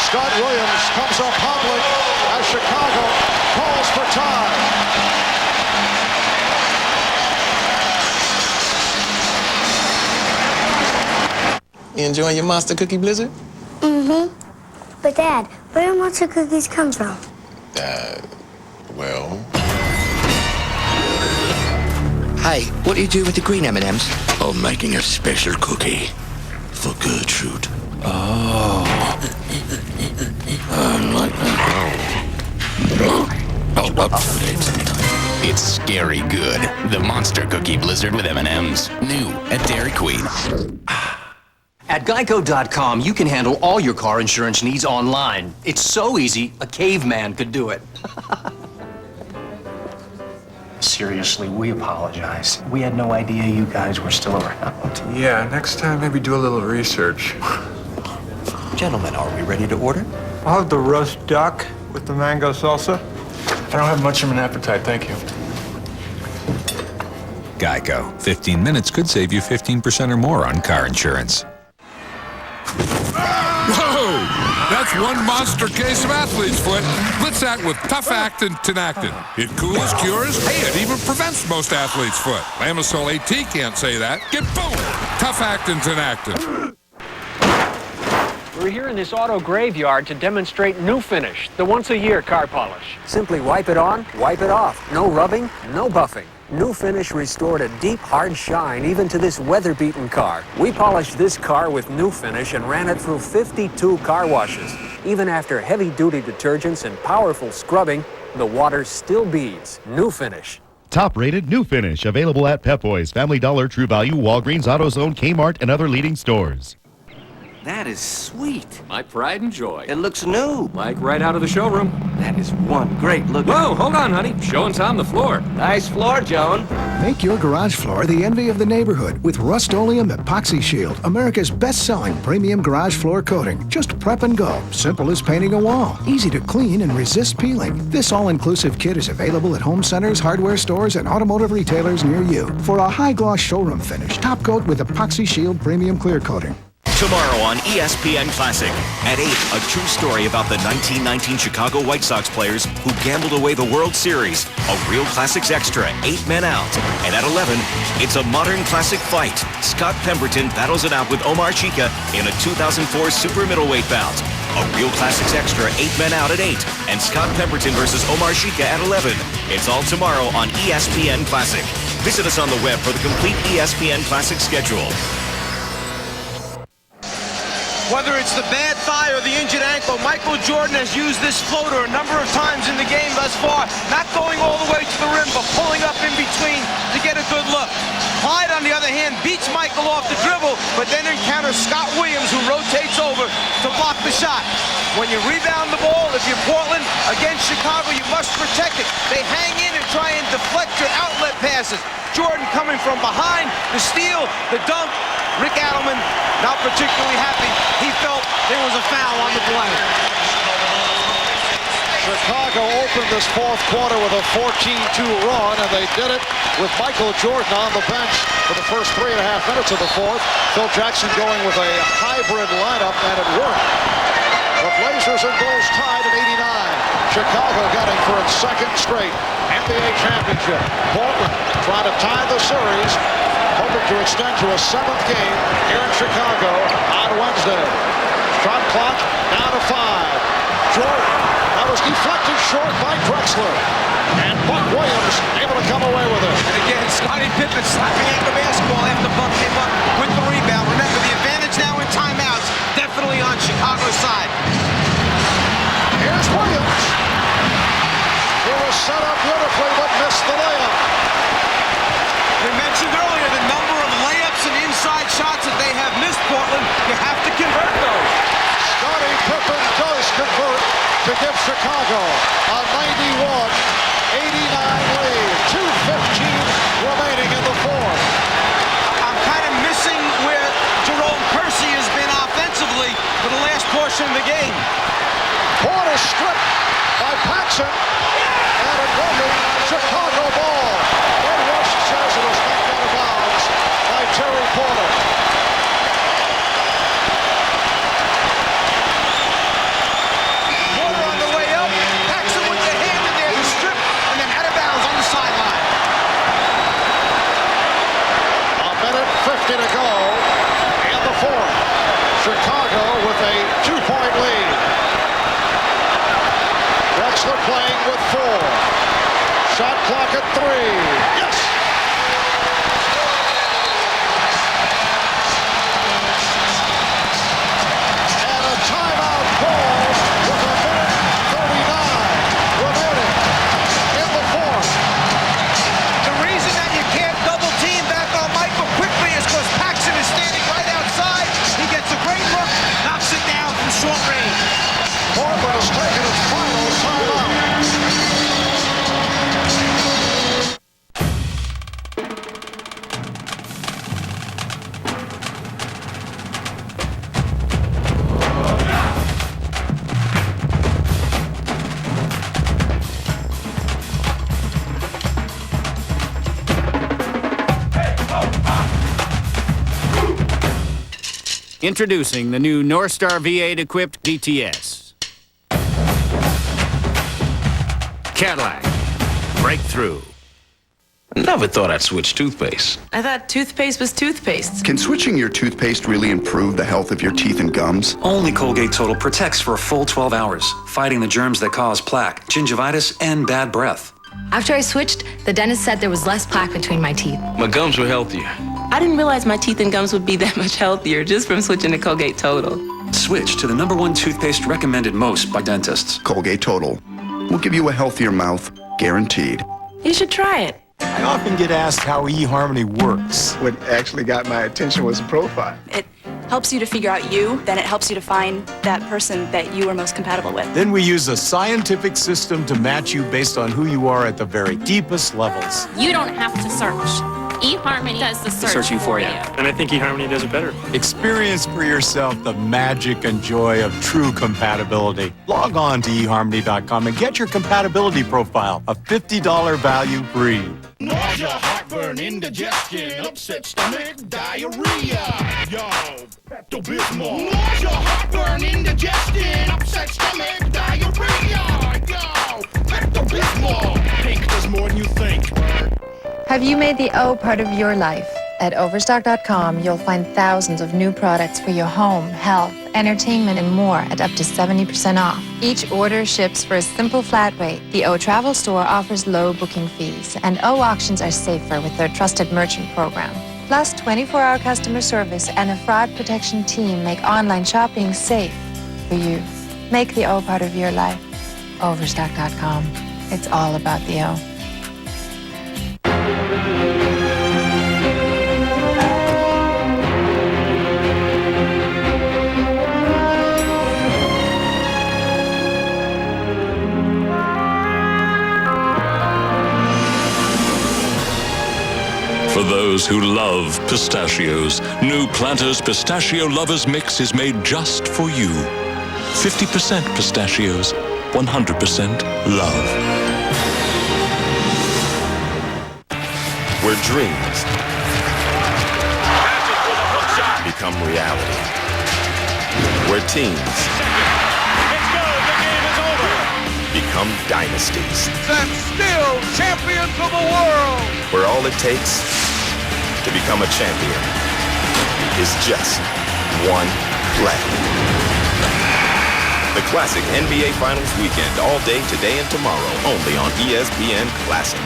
Scott Williams comes up hobbling as Chicago calls for time. You enjoying your Monster Cookie Blizzard? Mm-hmm. But Dad, where do Monster Cookies come from? Well... Hey, what do you do with the green M&Ms? I'm making a special cookie for Gertrude. Oh. Like that. up to date. It's scary good. The Monster Cookie Blizzard with M&M's. New at Dairy Queen. At Geico.com, you can handle all your car insurance needs online. It's so easy, a caveman could do it. Seriously, we apologize. We had no idea you guys were still around. Yeah, next time maybe do a little research. Gentlemen, are we ready to order? I'll have the roast duck with the mango salsa. I don't have much of an appetite, thank you. Geico. 15 minutes could save you 15% or more on car insurance. Whoa! That's one monster case of athlete's foot. Blitz that with Tough Actin Tinactin. It cools, cures, hey, it even prevents most athlete's foot. Lamisol AT can't say that. Get boom! Tough Actin Tinactin. We're here in this auto graveyard to demonstrate New Finish, the once-a-year car polish. Simply wipe it on, wipe it off. No rubbing, no buffing. New Finish restored a deep, hard shine even to this weather-beaten car. We polished this car with New Finish and ran it through 52 car washes. Even after heavy-duty detergents and powerful scrubbing, the water still beads. New Finish. Top-rated New Finish, available at Pep Boys, Family Dollar, True Value, Walgreens, AutoZone, Kmart, and other leading stores. That is sweet. My pride and joy. It looks new. Like right out of the showroom. That is one great look. Whoa, hold on, honey. Showing Tom the floor. Nice floor, Joan. Make your garage floor the envy of the neighborhood with Rust-Oleum Epoxy Shield, America's best-selling premium garage floor coating. Just prep and go. Simple as painting a wall. Easy to clean and resist peeling. This all-inclusive kit is available at home centers, hardware stores, and automotive retailers near you. For a high-gloss showroom finish, top coat with Epoxy Shield Premium Clear Coating. Tomorrow on ESPN Classic. At 8, a true story about the 1919 Chicago White Sox players who gambled away the World Series. A Real Classics Extra, 8 men out. And at 11, it's a modern classic fight. Scott Pemberton battles it out with Omar Chica in a 2004 super middleweight bout. A Real Classics Extra, 8 men out at 8. And Scott Pemberton versus Omar Chica at 11. It's all tomorrow on ESPN Classic. Visit us on the web for the complete ESPN Classic schedule. Whether it's the bad thigh or the injured ankle, Michael Jordan has used this floater a number of times in the game thus far, not going all the way to the rim, but pulling up in between to get a good look. Clyde, on the other hand, beats Michael off the dribble, but then encounters Scott Williams, who rotates over to block the shot. When you rebound the ball, if you're Portland, against Chicago, you must protect it. They hang in and try and deflect your outlet passes. Jordan coming from behind, the steal, the dunk. Rick Adelman not particularly happy. He felt there was a foul on the play. Chicago opened this fourth quarter with a 14-2 run, and they did it with Michael Jordan on the bench for the first 3.5 minutes of the fourth. Phil Jackson going with a hybrid lineup, and it worked. The Blazers and Bulls tied at 89. Chicago getting for its second straight NBA championship. Portland trying to tie the series, hoping to extend to a 7th game here in Chicago on Wednesday. Shot clock down to 5. Jordan, that was deflected short by Drexler. And Buck Williams able to come away with it. And again, Scottie Pippen slapping at the basketball after Buck came up with the rebound. Remember, the advantage now in timeouts, definitely on Chicago's side. Here's Williams. He was set up beautifully, but missed the layup. We mentioned earlier the number of layups and inside shots that they have missed, Portland. You have to convert those. Scottie Pippen does convert to give Chicago a 91-89 lead. 2:15 remaining in the fourth. I'm kind of missing where Jerome Kersey has been offensively for the last portion of the game. Porter stripped by Paxson, and it will be Chicago ball. Ed Rush says it was knocked out of bounds by Terry Porter. Porter on the way up. Paxson with the hand in there to strip, and then out of bounds on the sideline. A minute 50 to go in the fourth. Chicago with a 2-point lead. Drexler playing with 4. Shot clock at 3. Yes! And a timeout call with a minute 39 remaining. Introducing the new North Star V8-equipped DTS. Cadillac. Breakthrough. Never thought I'd switch toothpaste. I thought toothpaste was toothpaste. Can switching your toothpaste really improve the health of your teeth and gums? Only Colgate Total protects for a full 12 hours, fighting the germs that cause plaque, gingivitis, and bad breath. After I switched, the dentist said there was less plaque between my teeth. My gums were healthier. I didn't realize my teeth and gums would be that much healthier just from switching to Colgate Total. Switch to the #1 toothpaste recommended most by dentists. Colgate Total will give you a healthier mouth, guaranteed. You should try it. I often get asked how eHarmony works. What actually got my attention was the profile. It helps you to figure out you, then it helps you to find that person that you are most compatible with. Then we use a scientific system to match you based on who you are at the very deepest levels. You don't have to search. eHarmony does the Searching for you. And I think eHarmony does it better. Experience for yourself the magic and joy of true compatibility. Log on to eHarmony.com and get your compatibility profile, a $50 value free. Nausea, heartburn, indigestion, upset stomach, diarrhea. Yo, Pepto-Bismol. Nausea, heartburn, indigestion, upset stomach, diarrhea. Yo, Pepto-Bismol. Pink does more than you think. Have you made the O part of your life? At Overstock.com, you'll find thousands of new products for your home, health, entertainment, and more at up to 70% off. Each order ships for a simple flat rate. The O Travel Store offers low booking fees, and O Auctions are safer with their trusted merchant program. Plus, 24-hour customer service and a fraud protection team make online shopping safe for you. Make the O part of your life. Overstock.com. It's all about the O. For those who love pistachios, new Planters Pistachio Lovers Mix is made just for you. 50% pistachios, 100% love. Where dreams become reality. Where teams become dynasties. And still champions of the world. Where all it takes to become a champion is just one play. The classic NBA Finals weekend, all day today and tomorrow, only on ESPN Classic.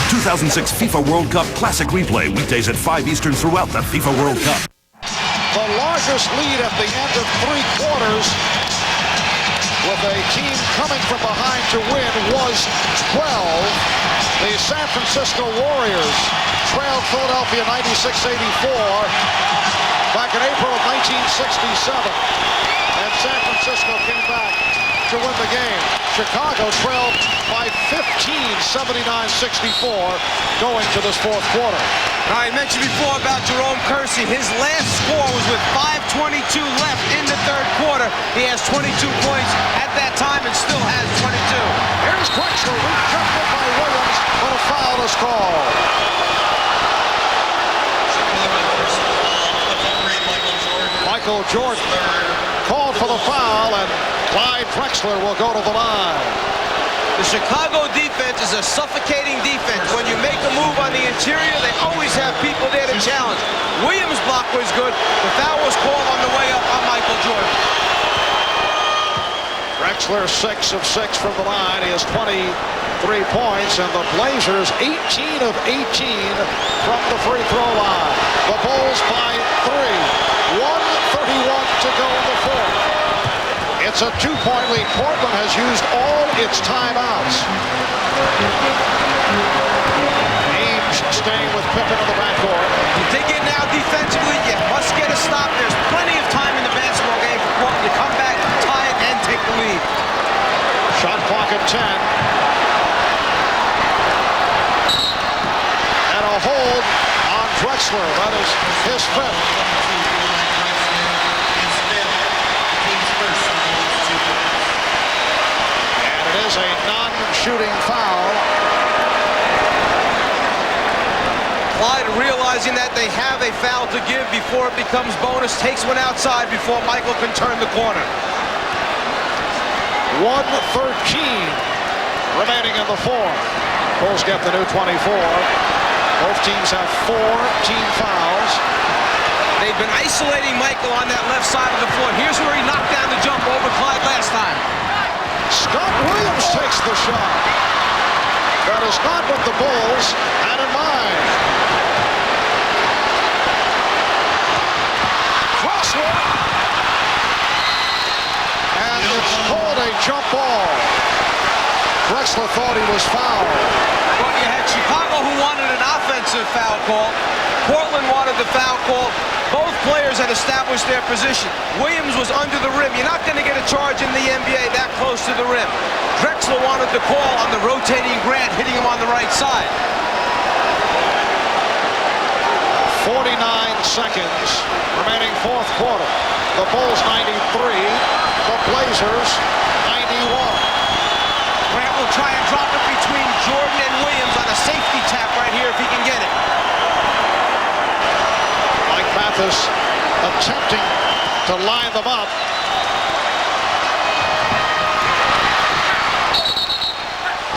2006 FIFA World Cup Classic Replay, weekdays at 5 Eastern throughout the FIFA World Cup. The largest lead at the end of 3 quarters, with a team coming from behind to win, was 12. The San Francisco Warriors trailed Philadelphia 96-84 back in April of 1967. And San Francisco came back to win the game. Chicago trailed by 15, 79-64, going to this 4th quarter. Now, I mentioned before about Jerome Kersey. His last score was with 5:22 left in the 3rd quarter. He has 22 points at that time and still has 22. Here's Drexler, rejected by Williams, but a foul is called. Michael Jordan called for the foul, and Clyde Drexler will go to the line. The Chicago defense is a suffocating defense. When you make a move on the interior, they always have people there to challenge. Williams' block was good. The foul was called on the way up on Michael Jordan. Drexler 6 of 6 from the line. He has 23 points, and the Blazers 18 of 18 from the free throw line. The Bulls by 3. 1:31 to go in the 4th. It's a 2-point lead. Portland has used all its timeouts. Ames staying with Pippen in the backcourt. You dig in now defensively, you must get a stop. There's plenty of time in the basketball game for Portland to come back, tie it, and take the lead. Shot clock at 10. And a hold on Drexler. That is his 5th. A non-shooting foul. Clyde realized realizing that they have a foul to give before it becomes bonus, takes one outside before Michael can turn the corner. 1:13 remaining in the fourth. Bulls get the new 24. Both teams have 4 team fouls. They've been isolating Michael on that left side of the floor. Here's where he knocked down the jump over Clyde last time. Scott Williams takes the shot. That is not what the Bulls had in mind. Crossway. And it's called a jump ball. Drexler thought he was fouled. Well, you had Chicago who wanted an offensive foul call. Portland wanted the foul call. Both players had established their position. Williams was under the rim. You're not going to get a charge in the NBA that close to the rim. Drexler wanted the call on the rotating Grant, hitting him on the right side. 49 seconds remaining fourth quarter. The Bulls 93, the Blazers 91. Grant will try and drop it between Jordan and Williams on a safety tap right here if he can get it. Mike Mathis attempting to line them up.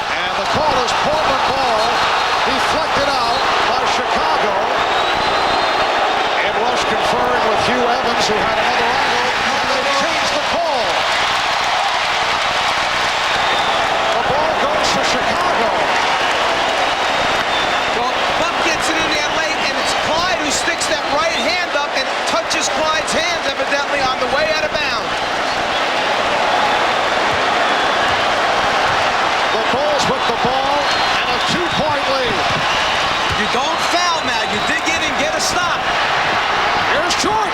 And the call is Portland ball, deflected out by Chicago. And Rush conferring with Hugh Evans, who had another angle, and they changed the call. The ball goes to Chicago. Well, Buck gets it in there late, and it's Clyde who sticks that right hand up and touches Clyde's hands evidently on the way out of bounds. The Bulls with the ball and a 2-point lead. You don't foul now. You dig in and get a stop. Here's Jordan.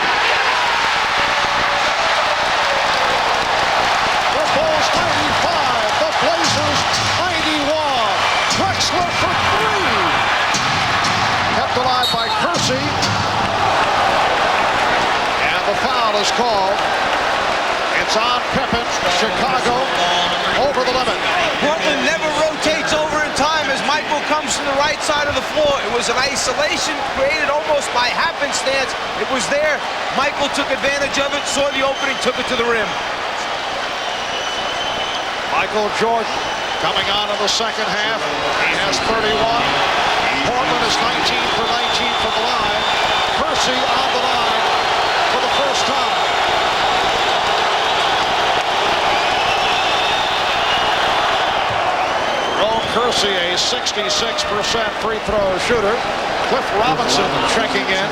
The Bulls 95, the Blazers 91. Drexler for 3. Kept alive by Kersey. And the foul is called. It's on Pippen. Chicago over the limit. Portland never rotates over in time as Michael comes to the right side of the floor. It was an isolation created almost by happenstance. It was there. Michael took advantage of it, saw the opening, took it to the rim. Michael Jordan coming on in the second half. He has 31. Portland is 19 for 19 from the line. Kersey on the line for the first time. Kersey, a 66% free throw shooter. Cliff Robinson checking in.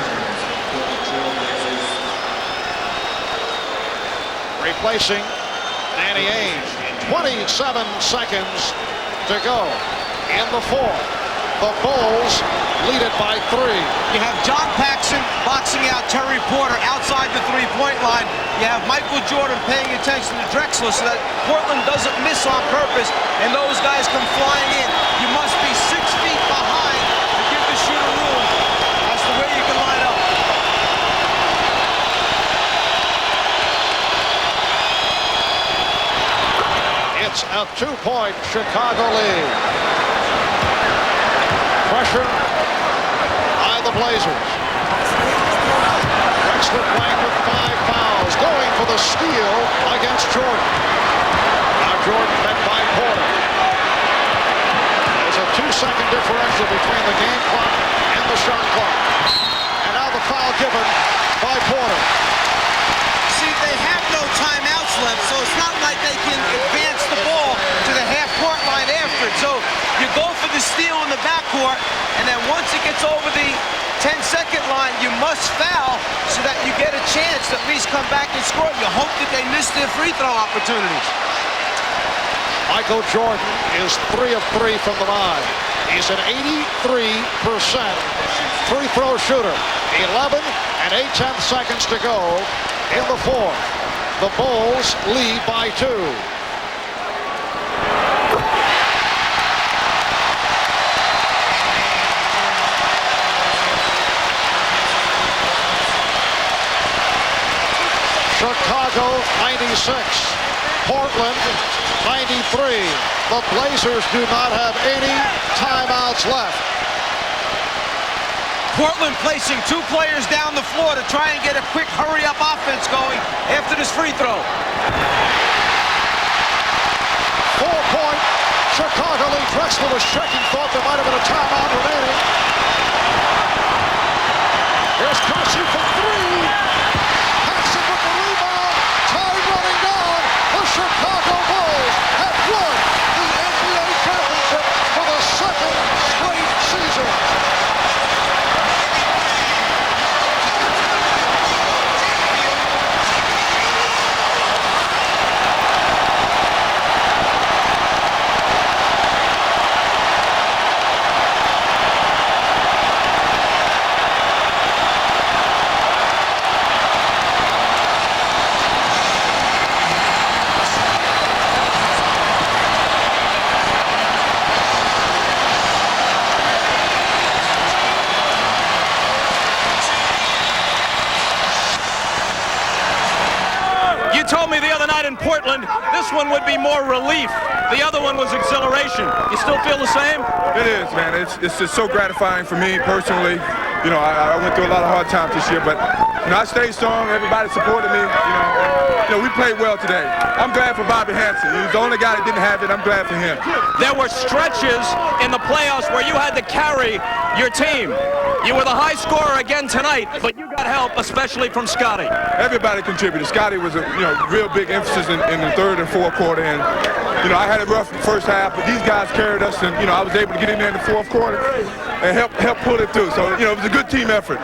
Replacing Danny Ainge. 27 seconds to go in the fourth. The Bulls lead it by 3. You have John Paxson boxing out Terry Porter outside the three-point line. You have Michael Jordan paying attention to Drexler so that Portland doesn't miss on purpose, and those guys come flying in. You must be 6 feet behind to give the shooter room. That's the way you can line up. It's a 2-point Chicago lead. Pressure by the Blazers. Drexler playing with 5 fouls, going for the steal against Jordan. Now Jordan met by Porter. There's a 2-second differential between the game clock and the shot clock. And now the foul given by Porter. See, they have no timeouts left, so it's not like they can advance the ball to the half-court line after it. So you go for the steal in the backcourt, and then once it gets over the 10-second line, you must foul so that you get a chance to at least come back and score. You hope that they miss their free throw opportunities. Michael Jordan is 3 of 3 from the line. He's an 83% free throw shooter. 11 and 8/10 seconds to go in the fourth. The Bulls lead by 2. Chicago 96, Portland 93. The Blazers do not have any timeouts left. Portland placing 2 players down the floor to try and get a quick hurry-up offense going after this free throw. 4-point Chicago lead. Drexler was shaking, thought there might have been a timeout remaining. Here's Kersey for 3. Paxson with the rebound. Time running down. The Chicago Bulls have won the NBA championship for the 2nd straight season. You told me the other night in Portland, this one would be more relief. The other one was exhilaration. You still feel the same? It is, man. It's just so gratifying for me personally. You know, I went through a lot of hard times this year, but I stayed strong. Everybody supported me. You know, we played well today. I'm glad for Bobby Hansen. He's the only guy that didn't have it. I'm glad for him. There were stretches in the playoffs where you had to carry your team. You were the high scorer again tonight, but you got help, especially from Scotty. Everybody contributed. Scotty was a real big emphasis in the 3rd and 4th quarter, and I had a rough first half, but these guys carried us, and I was able to get in there in the 4th quarter and help pull it through. So it was a good team effort.